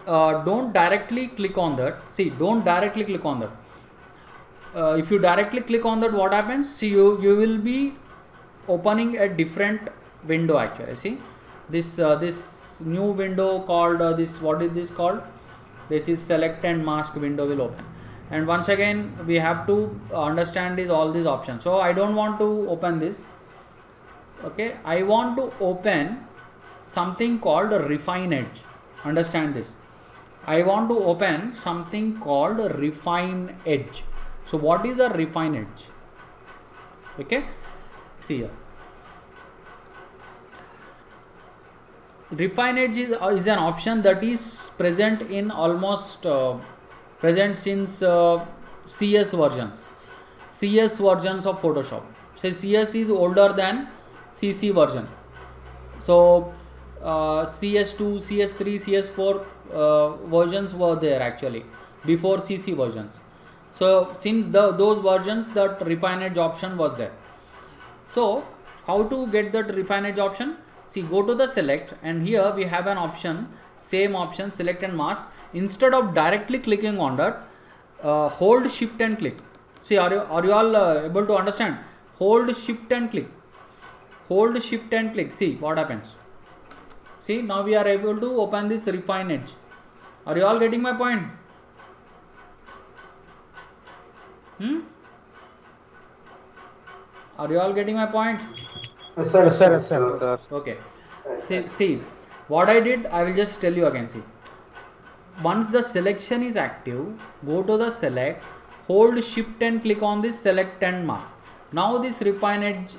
Don't directly click on that. See, don't directly click on that. If you directly click on that, what happens? See, you will be opening a different window actually. See, this new window called this, what is this called? This is select and mask window will open, and once again we have to understand all these options. So I don't want to open this. Okay, I want to open something called refine edge. Understand this. I want to open something called refine edge. So what is a refine edge? Okay, see here. Refine edge is an option that is present in almost present since CS versions of Photoshop. So CS is older than CC version. So CS2, CS3, CS4 versions were there actually before CC versions. So since those versions, that refine edge option was there. So how to get that refine edge option? See, go to the select, and here we have an option, same option, select and mask. Instead of directly clicking on that, hold shift and click. See, are you all able to understand? Hold shift and click. Hold shift and click. See what happens. See, now we are able to open this refine edge. Are you all getting my point? Are you all getting my point? Yes, sir. Yes, sir. Yes, sir. Okay. See, what I did, I will just tell you again. See, once the selection is active, go to the select, hold shift and click on this select and mask. Now this refine edge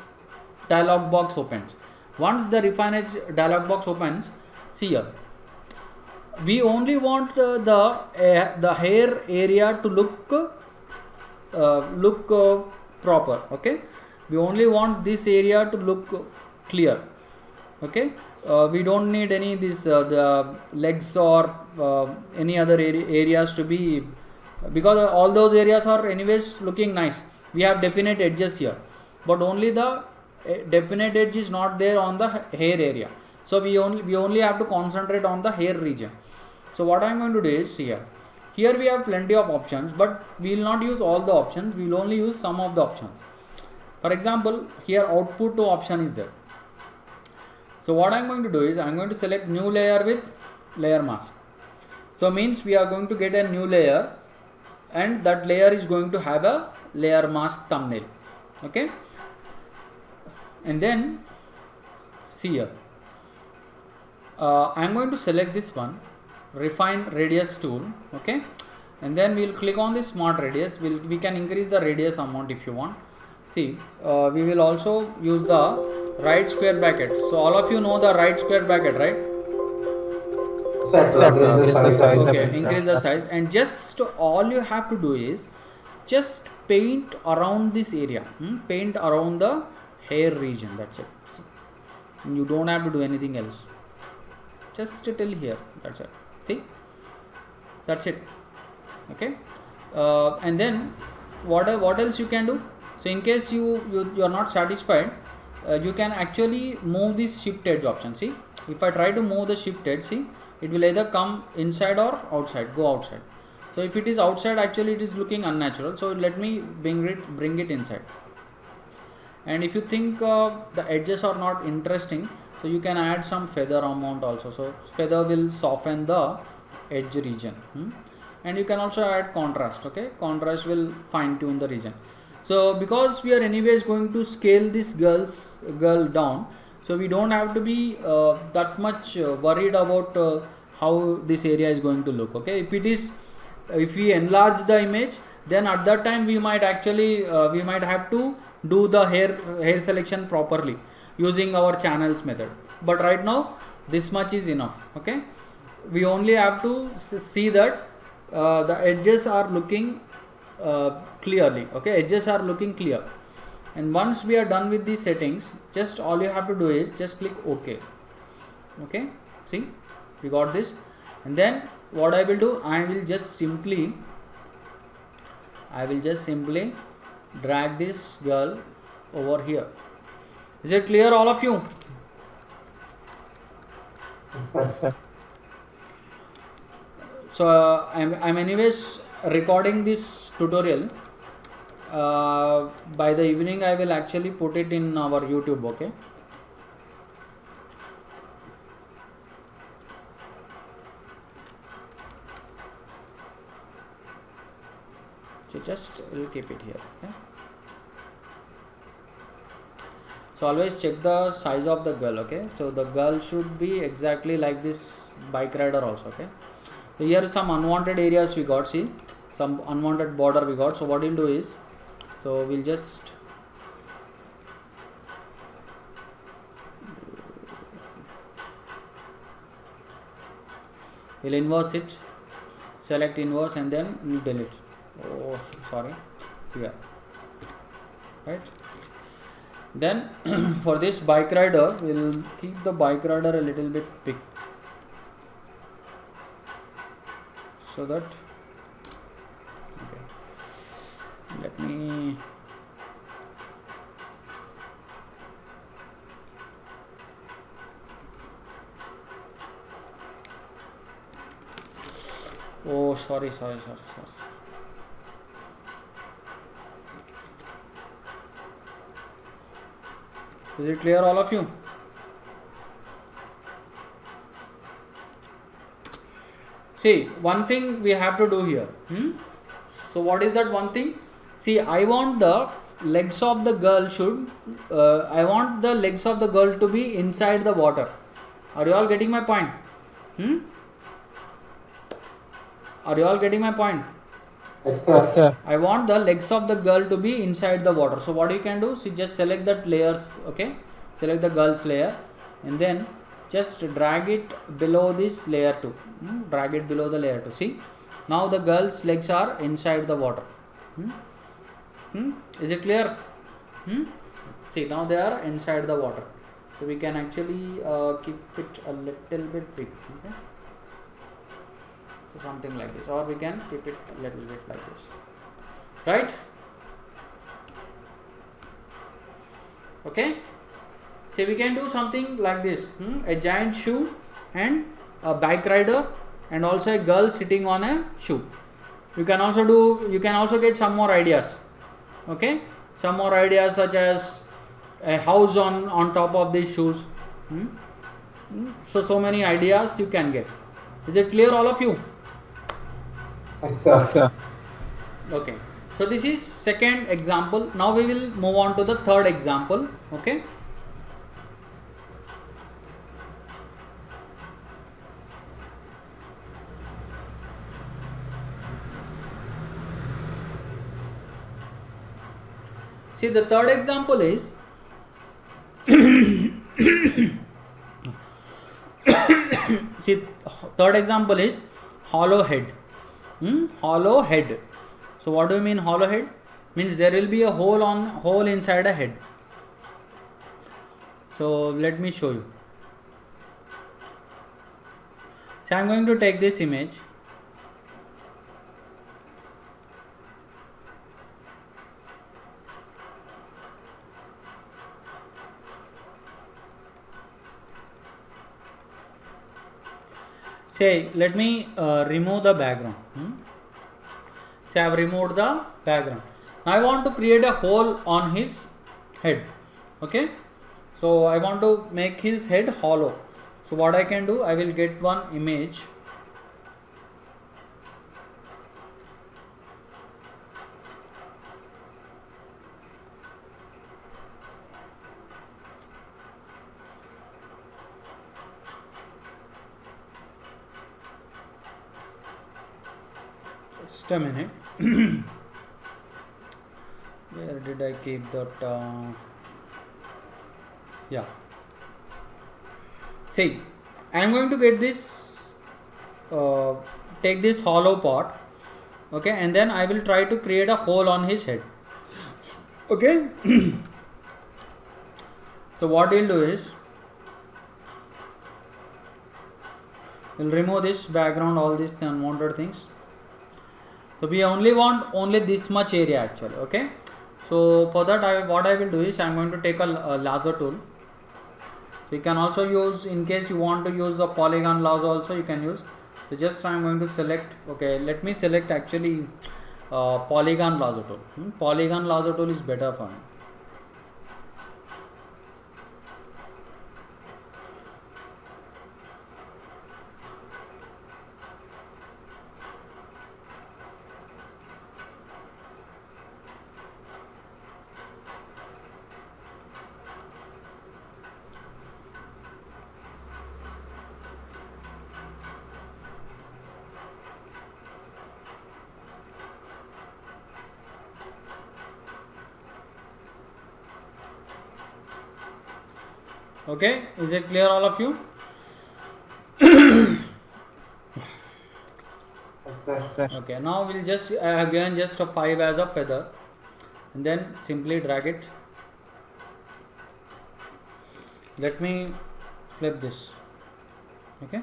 dialog box opens. Once the refine edge dialog box opens, see here, we only want the hair area to look proper. Okay, we only want this area to look clear. Okay, we don't need any the legs or any other areas to be, because all those areas are anyways looking nice. We have definite edges here, but only the definite edge is not there on the hair area. So we only have to concentrate on the hair region. So what I am going to do is here we have plenty of options, but we will not use all the options. We will only use some of the options. For example, here output to option is there. So what I am going to do is I am going to select new layer with layer mask. So means we are going to get a new layer, and that layer is going to have a layer mask thumbnail. Okay, and then see here, I am going to select this one, refine radius tool. Okay, and then we will click on this smart radius. We can increase the radius amount if you want. See, we will also use the right square bracket. So all of you know the right square bracket, right? Okay, increase the size, and just all you have to do is just paint around this area. Paint around the hair region. That's it. See, you don't have to do anything else. Just till here. That's it. See, that's it. Okay, and then what else you can do? So in case you are not satisfied, you can actually move this shift edge option. See, if I try to move the shift edge, see, it will either come inside or outside, go outside. So if it is outside, actually it is looking unnatural. So let me bring it inside. And if you think the edges are not interesting, so you can add some feather amount also. So feather will soften the edge region. And you can also add contrast. Okay, contrast will fine tune the region. So because we are anyways going to scale this girl down, so we don't have to be that much worried about how this area is going to look. Okay, if we enlarge the image, then at that time we might actually we might have to do the hair selection properly using our channels method. But right now this much is enough. Okay, we only have to see that the edges are looking clearly. Okay, edges are looking clear. And once we are done with these settings, just all you have to do is just click OK. Okay, see, we got this. And then what I will do, I will just simply drag this girl over here. Is it clear, all of you? Yes, sir. So I'm anyways recording this tutorial. By the evening I will actually put it in our YouTube. Okay, so just we'll keep it here. Okay, so always check the size of the girl. Okay, so the girl should be exactly like this bike rider also. Okay, so here some unwanted areas we got, see, some unwanted border we got. So what we'll do is, so we'll just inverse it, select inverse, and then we'll delete. Oh, sorry, here, right? Then for this bike rider, we'll keep the bike rider a little bit big, so that, okay, let me, oh sorry. Is it clear, all of you? See, one thing we have to do here. So what is that one thing? See, I want the legs of the girl to be inside the water. Are you all getting my point? Are you all getting my point? Yes, sir. I want the legs of the girl to be inside the water. So what you can do, see, just select that layers. Okay, select the girl's layer, and then just drag it below this layer 2. Drag it below the layer 2. See, now the girl's legs are inside the water. Is it clear? See, now they are inside the water. So we can actually keep it a little bit big. Okay, so something like this, or we can keep it a little bit like this, right? Okay, so we can do something like this, a giant shoe and a bike rider, and also a girl sitting on a shoe. You can also get some more ideas. Okay, some more ideas such as a house on top of these shoes. So many ideas you can get. Is it clear, all of you? Yes, sir. Okay, so this is second example. Now we will move on to the third example. Okay, see, the third example is hollow head. Hollow head. So what do you mean hollow head? Means there will be a hole inside a head. So let me show you. So I am going to take this image. Say, let me remove the background. So I have removed the background. Now I want to create a hole on his head. Okay, so I want to make his head hollow. So what I can do, I will get one image. Just a minute. Where did I keep that? Yeah. See, I am going to get this, take this hollow part. Okay, and then I will try to create a hole on his head. Okay. So what we'll do is we'll remove this background, all these unwanted things. So we only want only this much area actually. Okay. So for that, what I will do is I'm going to take a lasso tool. So you can also use, in case you want to use the polygon lasso also you can use. So just I'm going to select, okay, let me select actually polygon lasso tool. Polygon lasso tool is better for me. Okay, is it clear all of you? Yes, sir. Okay, now we'll just again just a 5 as a feather and then simply drag it. Let me flip this. Okay.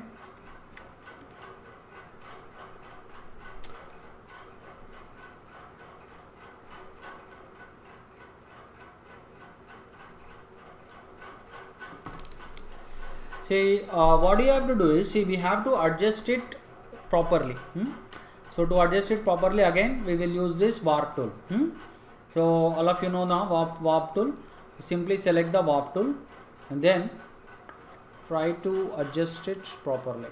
See, what you have to do is, see, we have to adjust it properly. So to adjust it properly, again we will use this warp tool. So all of you know now warp tool. Simply select the warp tool and then try to adjust it properly.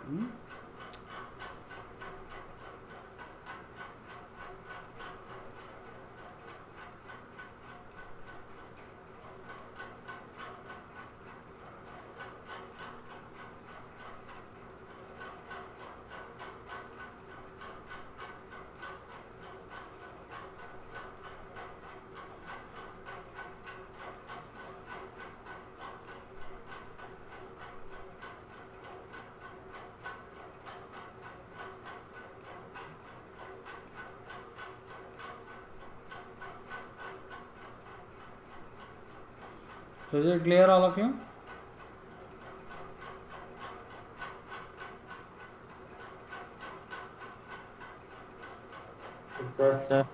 So is it clear all of you? Yes, sir. Yes, sir.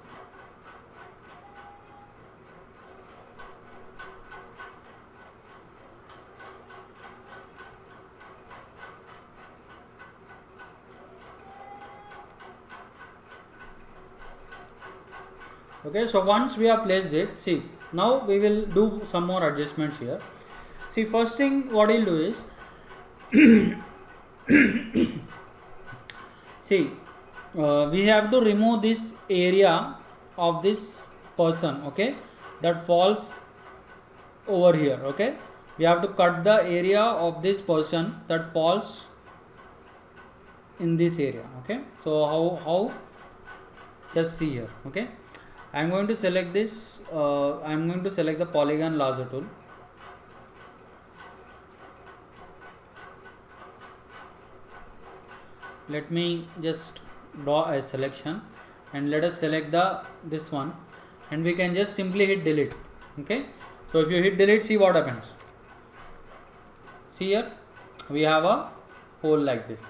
Okay, so once we have placed it, see, now we will do some more adjustments here. See, first thing what we'll do is see, we have to remove this area of this person, okay, that falls over here. Okay, we have to cut the area of this person that falls in this area. Okay, so how just see here. Okay, I'm going to select this, I'm going to select the polygon lasso tool. Let me just draw a selection and let us select this one, and we can just simply hit delete. Okay, so if you hit delete, see what happens. See here, we have a hole like this.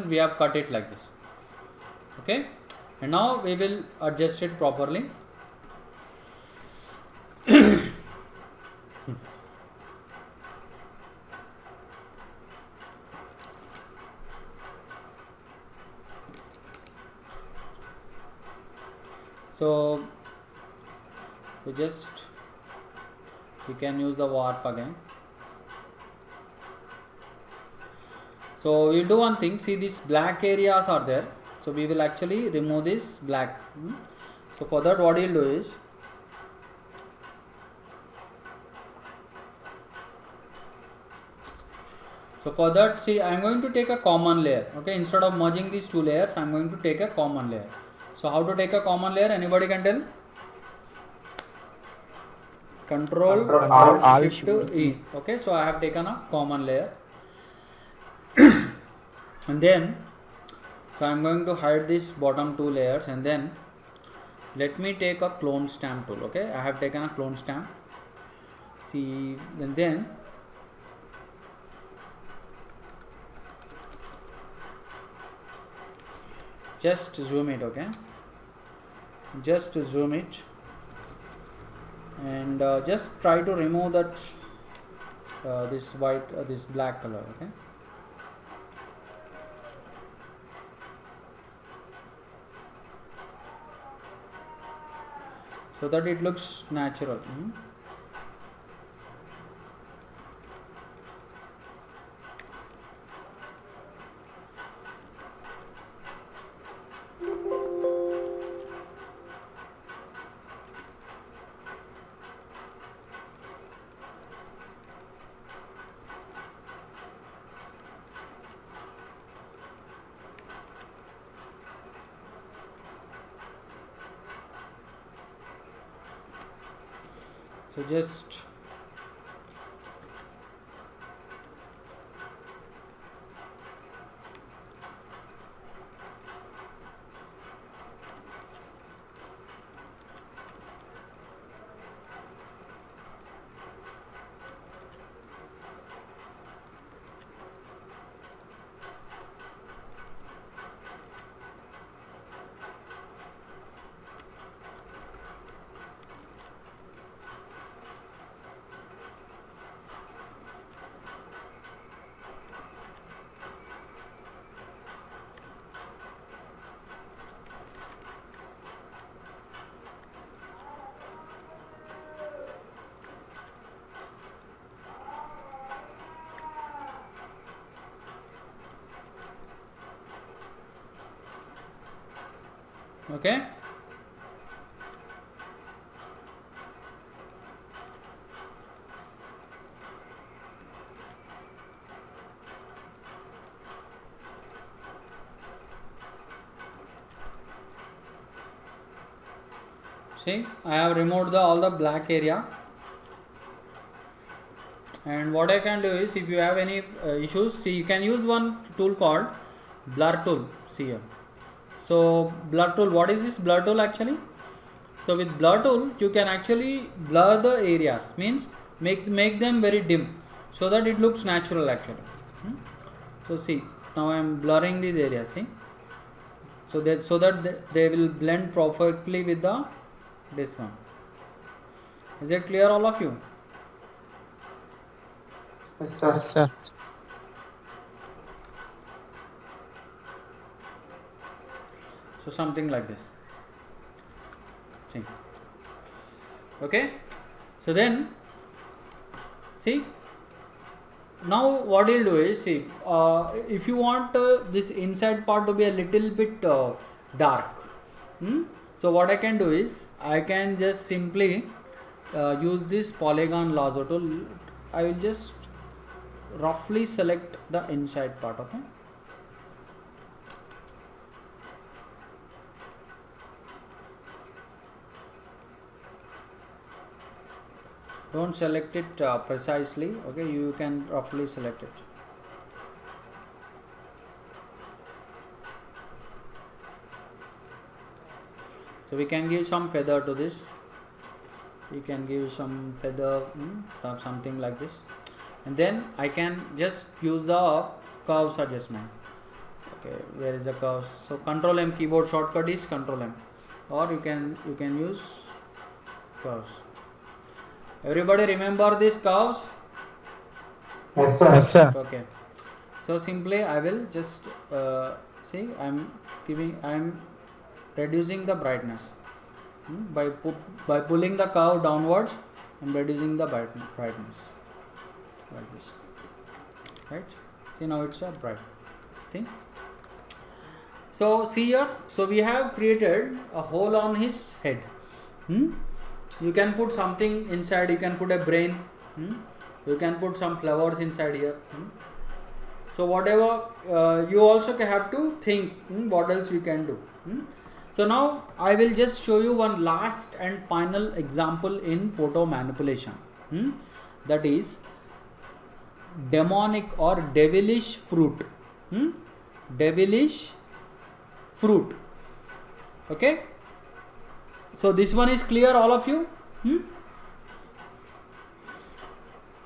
We have cut it like this. Okay, and now we will adjust it properly. So just we can use the warp again. So we'll do one thing. See, these black areas are there, so we will actually remove this black. So for that, what you'll do is, so for that, see, I'm going to take a common layer. Okay, instead of merging these two layers, I'm going to take a common layer. So how to take a common layer? Anybody can tell? Control Alt Shift E. Okay, so I have taken a common layer. And then, so I'm going to hide these bottom two layers, and then let me take a clone stamp tool. Okay, I have taken a clone stamp. See, and then just zoom it. Okay, just zoom it, and just try to remove that this white this black color. Okay, so that it looks natural. So just okay. See, I have removed all the black area, and what I can do is, if you have any issues, see, you can use one tool called blur tool. See here. So blur tool, what is this blur tool actually? So with blur tool you can actually blur the areas, means make them very dim, so that it looks natural actually. So see, now I am blurring these areas. See, so that they will blend perfectly with this one. Is it clear, all of you? Yes, sir. Yes, sir. So something like this. See. Okay. So then, see. Now what you'll do is, see, if you want this inside part to be a little bit dark, so what I can do is, I can just simply use this polygon lasso tool. I will just roughly select the inside part. Okay. Don't select it precisely. Okay, you can roughly select it. So we can give some feather to this. We can give some feather, or something like this, and then I can just use the curves adjustment. Okay, where is the curves? So Control M, keyboard shortcut is Control M, or you can use curves. Everybody remember these curves? Yes, sir. Yes, sir. Okay. So simply I will just see, I am reducing the brightness by pulling the curve downwards and reducing the brightness like this, right? See, now it's bright. See. So see here. So we have created a hole on his head. You can put something inside. You can put a brain. You can put some flowers inside here. So whatever you also have to think what else we can do. So now I will just show you one last and final example in photo manipulation. That is demonic or devilish fruit. Devilish fruit. Okay. So this one is clear, all of you?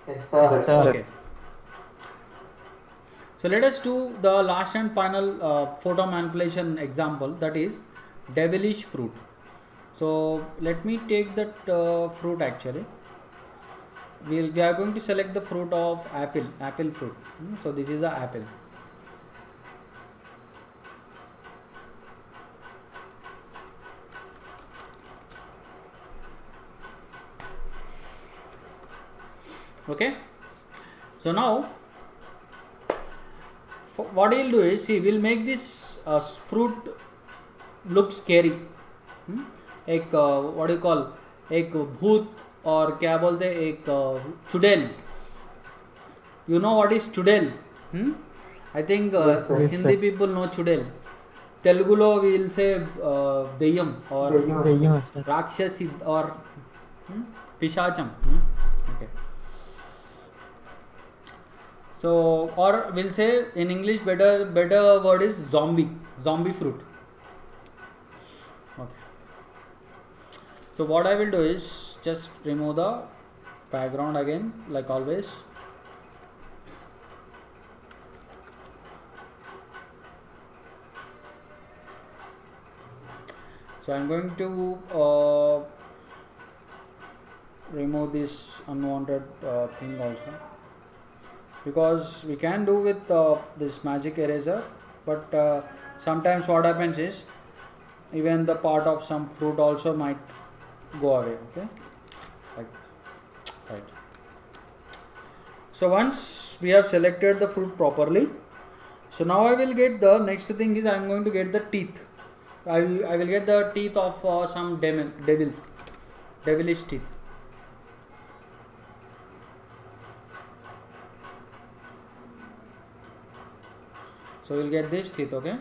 Yes, sir. Yes, sir. Okay. So let us do the last and final photo manipulation example, that is devilish fruit. So let me take that fruit actually. We are going to select the fruit of apple fruit. So this is the apple. Okay. So now what he'll do is, see, we'll make this fruit look scary. एक what do you call, एक भूत, और क्या बोलते हैं, एक चुड़ैल. You know what is चुड़ैल? I think Yes, sir. Hindi people know चुड़ैल. तेलुगुलो will say దెయ్యం or దెయ్యం, sir. రాక్షసి or పిశాచం. Okay. So, or we'll say in English, better word is zombie fruit. Okay. So what I will do is just remove the background again, like always. So I'm going to remove this unwanted thing also, because we can do with this magic eraser, but sometimes what happens is even the part of some fruit also might go away. Okay, like this. Right. So once we have selected the fruit properly, so now I will get the next thing is I am going to get the teeth. I will get the teeth of some devilish teeth. So we'll get this teeth. Okay.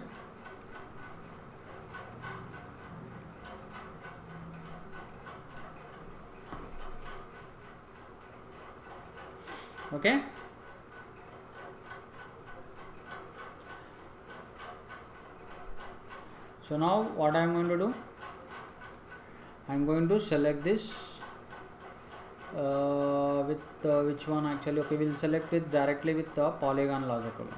Okay. So now what I am going to do, I am going to select this with which one actually. Okay, we will select it directly with the polygon laser color.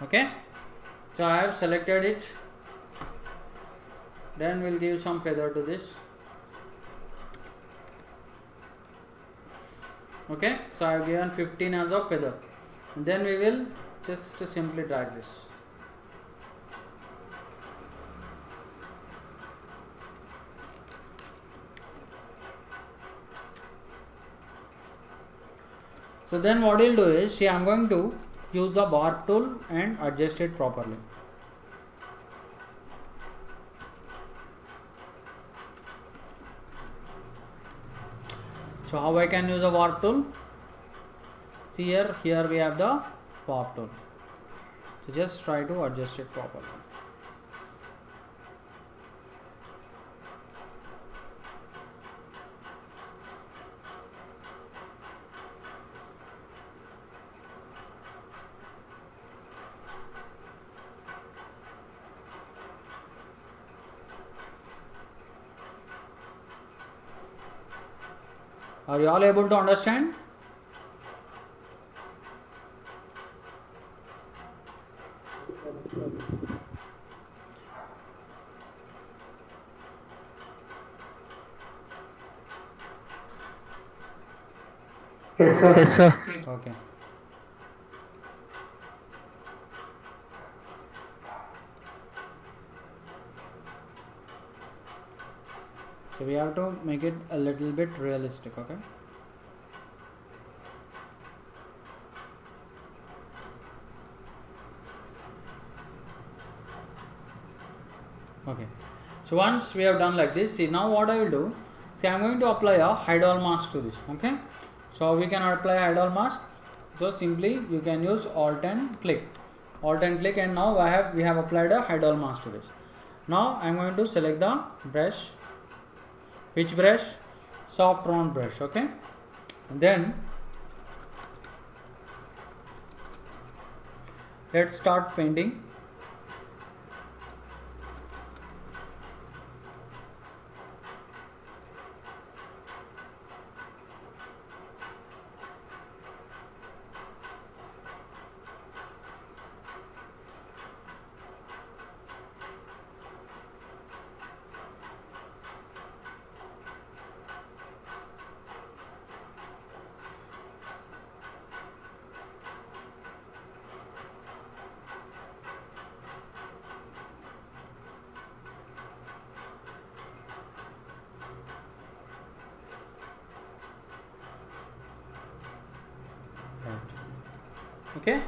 Okay, so I have selected it. Then we'll give some feather to this. Okay, so I have given 15 as a feather. And then we will just simply drag this. So then what we'll do is, see, I am going to use the warp tool and adjust it properly. So how I can use a warp tool? See here we have the warp tool. So just try to adjust it properly. Are you all able to understand? Yes, sir. Yes, sir. Okay. So we have to make it a little bit realistic. Okay. Okay. So once we have done like this, see, now what I will do, see, I am going to apply a hide all mask to this. Okay. So we can apply hide all mask. So simply you can use Alt and click. Alt and click, and now we have applied a hydrol mask to this. Now I am going to select the brush. Which brush? Soft round brush. Okay. And then let's start painting. Okay,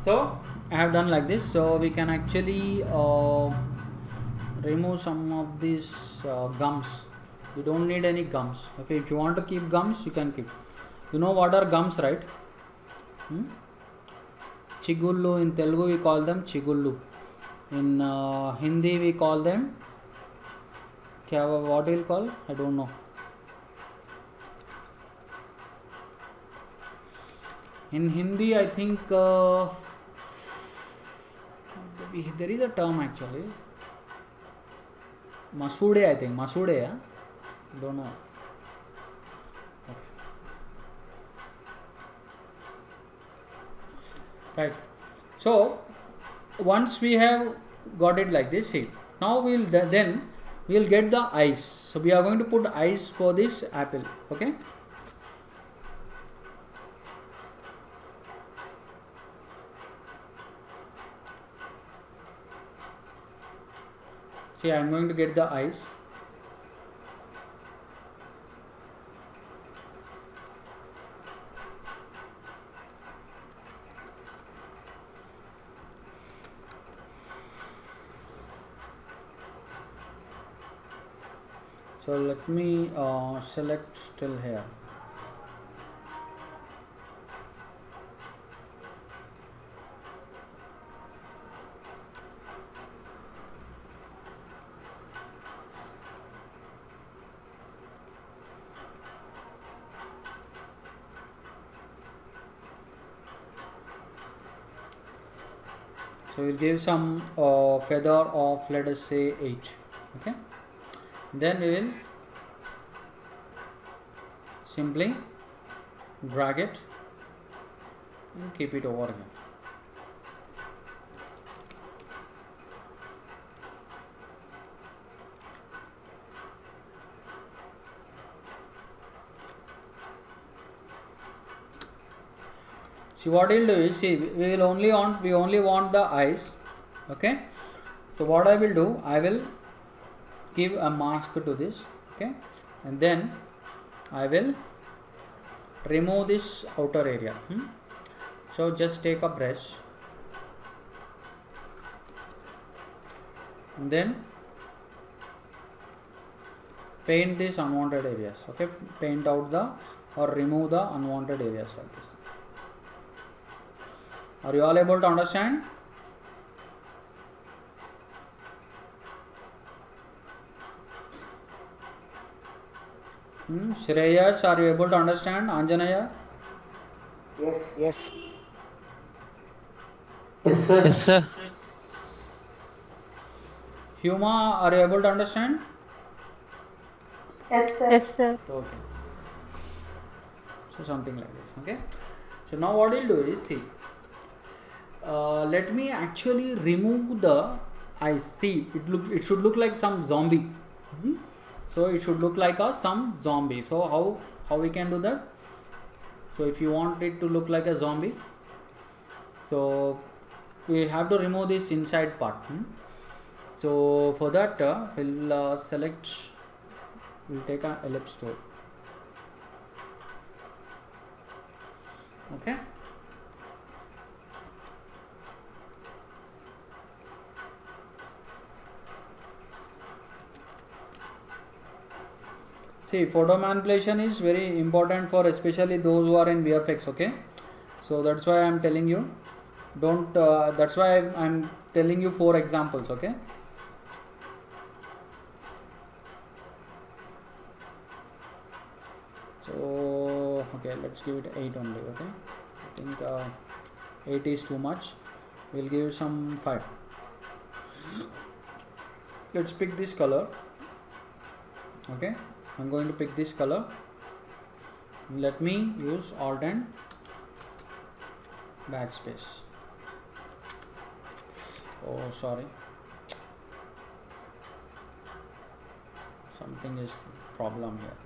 so I have done like this. So we can actually remove some of these gums. We don't need any gums. Okay, if you want to keep gums, you can keep. You know what are gums, right? Chigullu, in Telugu we call them chigullu. In Hindi we call them what do you call? I don't know. In Hindi, I think there is a term actually. Masude, I think. Masude, yeah? Don't know. Okay. Right. So, once we have got it like this, see. Now we'll get the eyes. So, we are going to put eyes for this apple. Okay. See, I am going to get the eyes. So let me select still here. So we'll give some feather of, let us say, 8. Okay. Then we will simply drag it and keep it over again. See, what we'll do is, see, we only want the eyes. Okay. So what I will do, I will give a mask to this. Okay. And then I will remove this outer area. So just take a brush and then paint these unwanted areas. Okay. Paint out or remove the unwanted areas like this. Are you all able to understand? Shreyas, are you able to understand? Anjanaya? Yes, yes. Yes, sir. Yes, sir. Huma, are you able to understand? Yes, sir. Yes, sir. Okay. So something like this. Okay. So now what we'll do is, see, let me actually remove the eyes. See, it should look like some zombie. So it should look like some zombie. So how we can do that? So if you want it to look like a zombie, so we have to remove this inside part. So for that, we'll we'll take an ellipse tool. Okay. See, photo manipulation is very important for especially those who are in VFX. Okay, so that's why I am telling you. don't that's why I'm telling you 4 examples. Okay, so okay, let's give it 8 only. Okay, I think 8 is too much. We'll give some 5. Let's pick this color. Okay, I'm going to pick this color. Let me use Alt and backspace. Oh, sorry, something is problem here.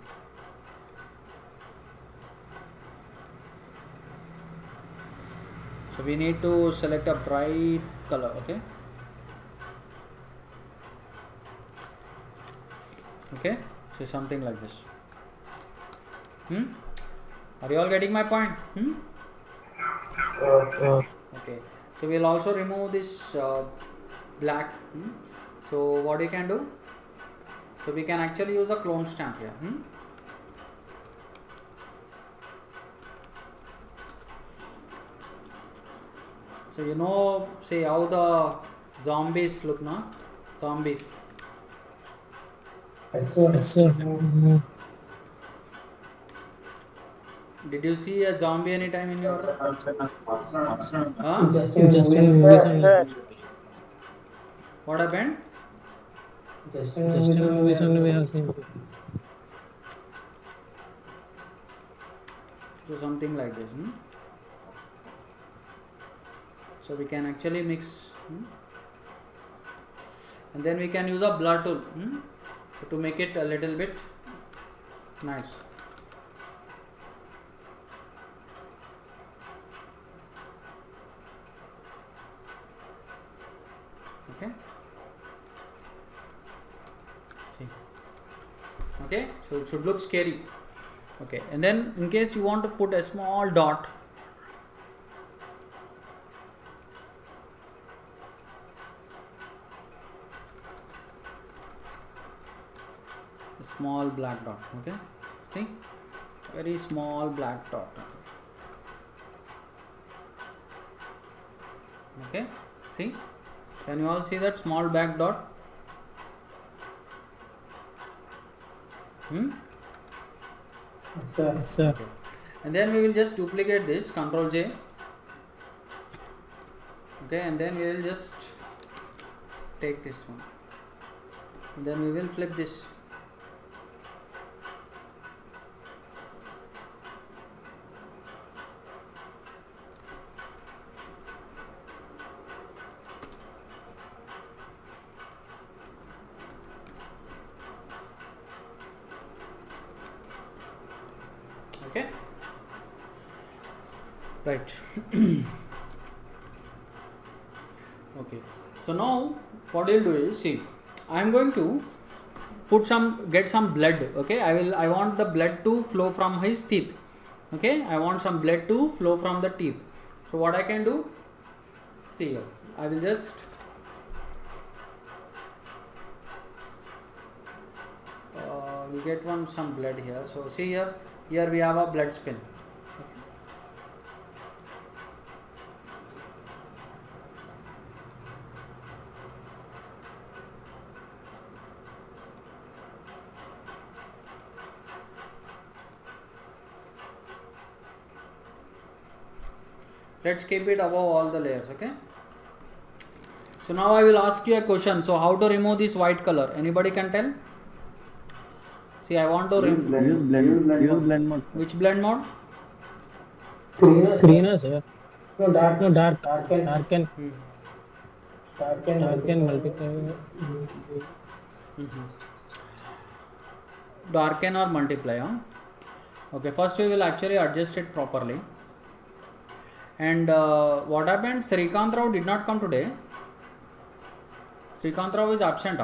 So we need to select a bright color. Okay, okay, so something like this. Are you all getting my point? Okay, so we'll also remove this black. So what you can do, so we can actually use a clone stamp here. So you know, see how the zombies look now? Zombies. Yes, sir. Yes, sir. Did you see a zombie anytime in your Just Just in movies only. what happened? Just in movies only we have seen. So something like this. So we can actually mix, and then we can use a blur tool, so to make it a little bit nice. Okay. See. Okay, so it should look scary. Okay, and then in case you want to put a small dot, a small black dot. Okay, see, very small black dot. Okay, see, can you all see that small black dot? Yes, sir. Yes, sir. Okay. And then we will just duplicate this, Ctrl J. Okay, and then we will just take this one, and then we will flip this. Okay, right. Okay, so now what you'll do is, see, I'm going to get some blood. Okay, I want the blood to flow from his teeth. Okay, I want some blood to flow from the teeth. So what I can do, see here, I will just we get some blood here. So see here we have a blood spill. Let's keep it above all the layers. Okay, so now I will ask you a question. So how to remove this white color? Anybody can tell? See, I want to remove. Use blend mode. Which blend mode? Green, sir. No, dark. No, dark. Darken multiply. Darken or multiply. Okay, first we will actually adjust it properly. And what happened? Srikanth Rao did not come today. Srikanth Rao is absent.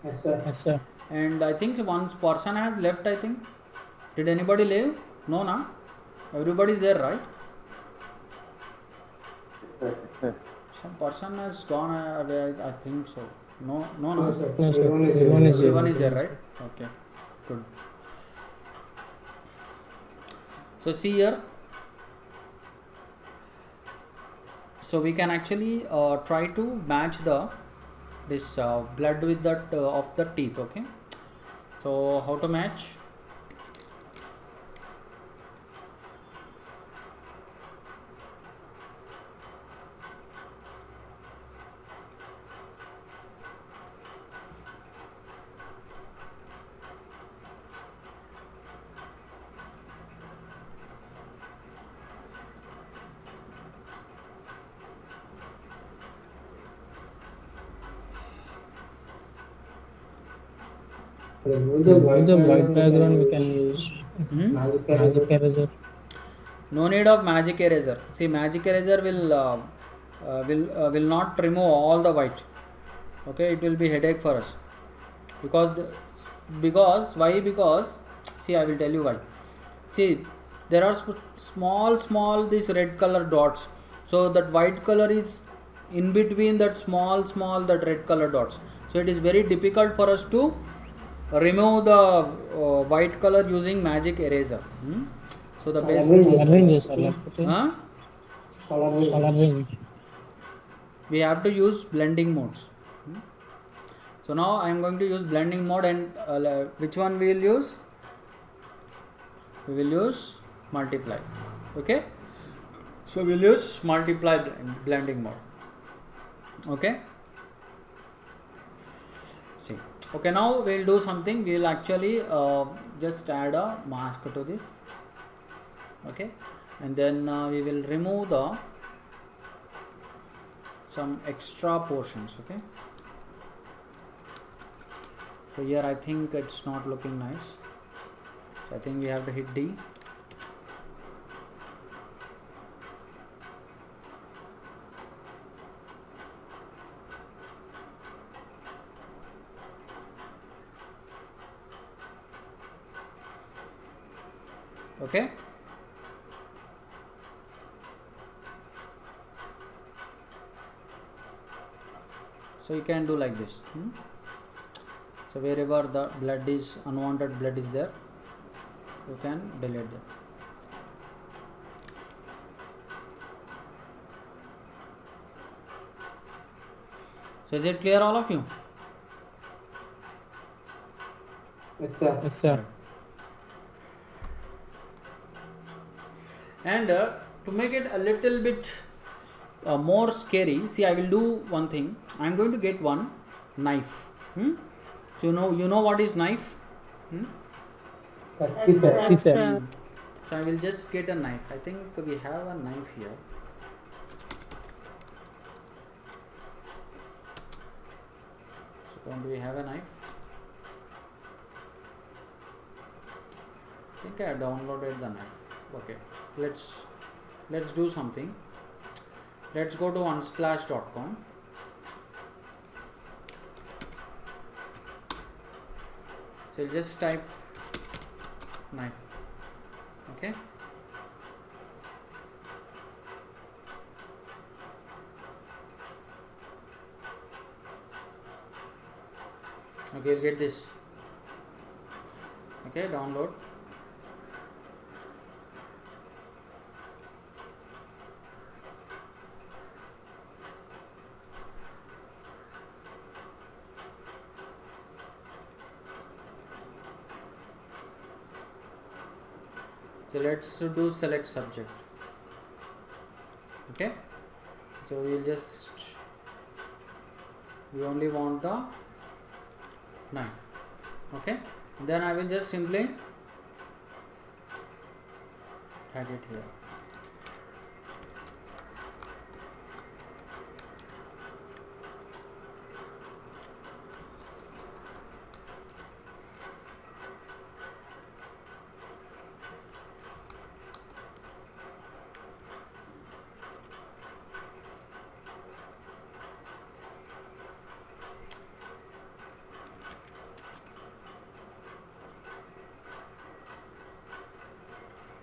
Yes, sir. Yes, sir. And I think one person has left. I think. Did anybody leave? No, na. Everybody is there, right? Some person has gone away. I think so. No, no, no. No, sir. No, sir. Everyone is there, right? Okay, good. So see here. So we can actually try to match this blood with that of the teeth. Okay, so how to match? Remove To the remove white the white background, background, we we can can use use magic magic eraser. eraser. No need of magic eraser. See, magic eraser will not remove all the white. Okay, it will be headache for us because why? Because see, I will tell you why. See, there are small these red color dots. So that white color is in between that small that red color dots. So it is very difficult for us to remove the white color using magic eraser. So the best. Coloring చేస్తారు లేకపోతే Huh? coloring. We have to use blending modes. So now I am going to use blending mode, and which one we will use? We will use multiply. Okay, so we'll use multiply blending mode. Okay, see, okay, now we'll do something. We'll actually just add a mask to this. Okay, and then we will remove some extra portions. Okay, so here I think it's not looking nice, so I think we have to hit D. Okay, so you can do like this. So wherever the blood is, unwanted blood is there, you can delete that. So is it clear, all of you? Yes, sir. Yes, sir. And to make it a little bit more scary, see, I will do one thing. I am going to get one knife. So you know what is knife? Katti, sir. Yes, sir. So I will just get a knife. I think we have a knife here. So do we have a knife? I think I downloaded the knife. Okay, let's do something. Let's go to unsplash.com. So just type knife. Okay, okay, you'll get this. Okay, download. So let's do select subject. Okay, so we only want the knife. Okay, then I will just simply add it here.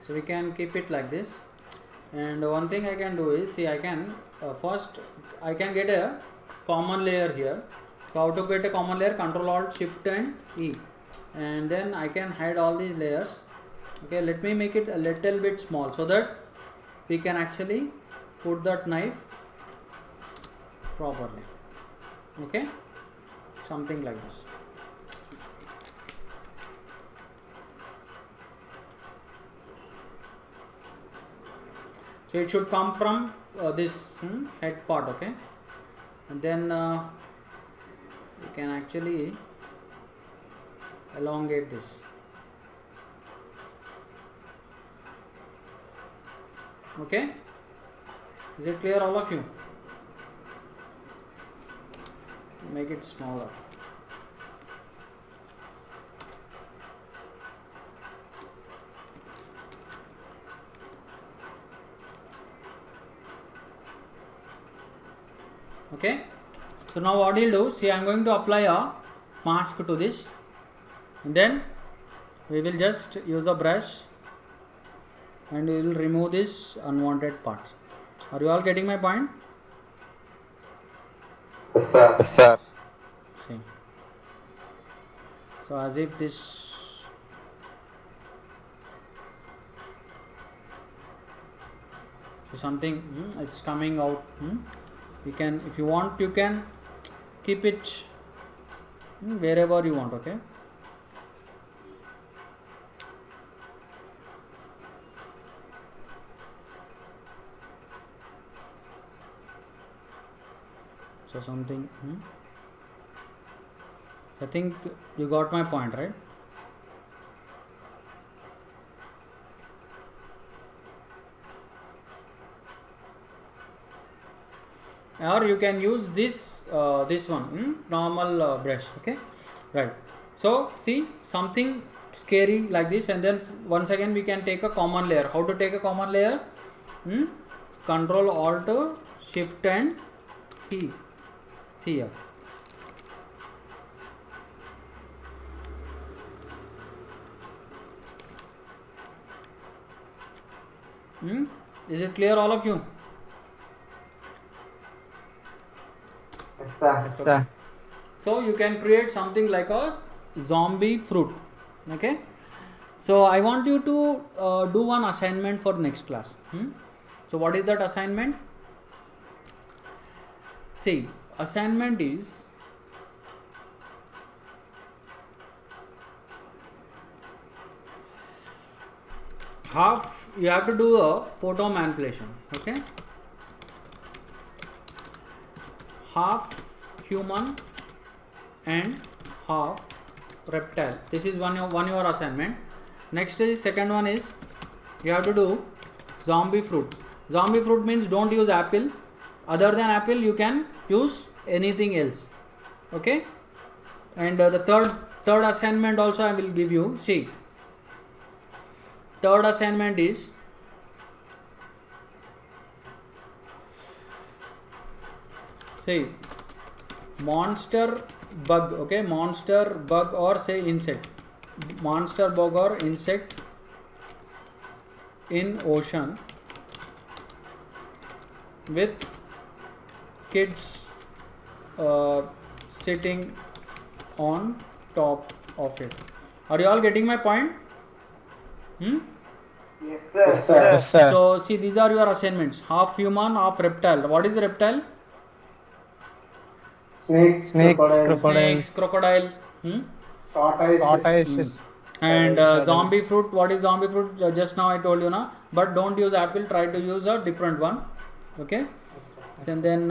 So we can keep it like this, and one thing I can do is, see, I can first I can get a common layer here. So how to get a common layer? Control Alt Shift and E, and then I can hide all these layers. Okay, let me make it a little bit small so that we can actually put that knife properly. Okay, something like this. So it should come from this head part, okay, and then you can actually elongate this. Okay, is it clear, all of you? Make it smaller. Okay, so now what you'll do, see, I'm going to apply a mask to this, and then we will just use the brush and we will remove this unwanted parts. Are you all getting my point? Yes, sir. Yes, sir. See, so as if this so something it's coming out. You can, if you want, you can keep it wherever you want. Okay, so something I think you got my point, right? Or you can use this this one normal brush. Okay, right. So see, something scary like this, and then once again we can take a common layer. How to take a common layer? Control Alt Shift and T. See here. Is it clear, all of you? Yes, sir. Yes, sir. So you can create something like a zombie fruit. Okay, so I want you to do one assignment for next class. So what is that assignment? See, assignment is half, you have to do a photo manipulation. Okay, half human and half reptile. This is one your assignment. Next is second one is you have to do zombie fruit. Zombie fruit means don't use apple. Other than apple you can use anything else. Okay, and the third assignment also I will give you. See, third assignment is see monster bug. Okay, monster bug or say insect, monster bug or insect in ocean with kids sitting on top of it. Are you all getting my point? Yes, sir. Yes, sir. Yes, sir. So see, these are your assignments: half human, half reptile. What is reptile? Snakes, crocodiles, Snakes, crocodile. tortoises. And zombie fruit. What is zombie fruit? Just now I told you, na. But don't use apple. Try to use a different one. Okay. And then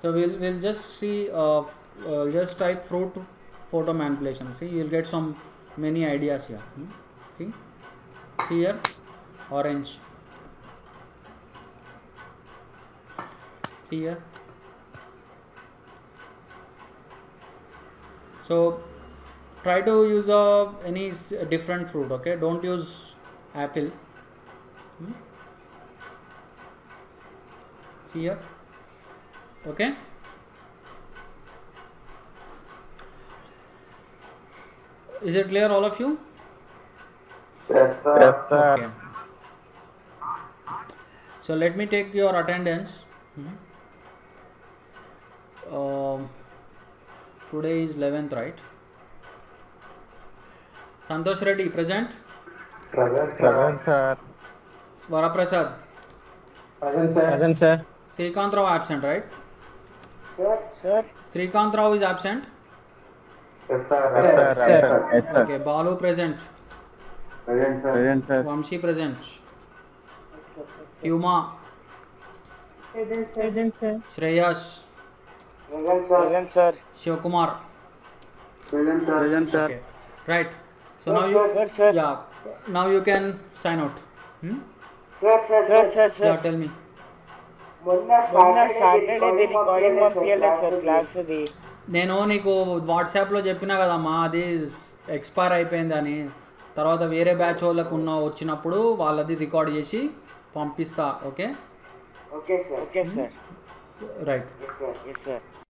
so we'll just see. Just type fruit photo manipulation. See, you'll get some many ideas here. See here, orange. See here. So try to use any different fruit. Okay, don't use apple. See here. Okay, is it clear, all of you? Yes, sir. Yes, sir. Okay, so let me take your attendance. Today is 11th, right? Santosh Reddy present. Present, sir. Svara Prasad, Present, sir. Present, sir. Srikanth Rao absent, right? Sir. Srikanth Rao is absent. Yes, sir. Sir. Okay, Balu present. Present, sir. Vamshi present. Yuma. Present, sir. Shreyas. Present, sir. Shivakumar. Present, sir. Okay. Right. So now you. Sir. Yeah. Now you can sign out. Sir. Yeah. Tell me. మొన్న Saturday recording పంపించలేదు sir క్లాస్ది. నేను నీకు వాట్సాప్లో చెప్పినా కదమ్మా, అది expire అయిపోయింది అని. తర్వాత వేరే బ్యాచ్ వాళ్ళకు వచ్చినప్పుడు వాళ్ళది రికార్డ్ చేసి పంపిస్తా. Okay okay sir. Right. Yes sir.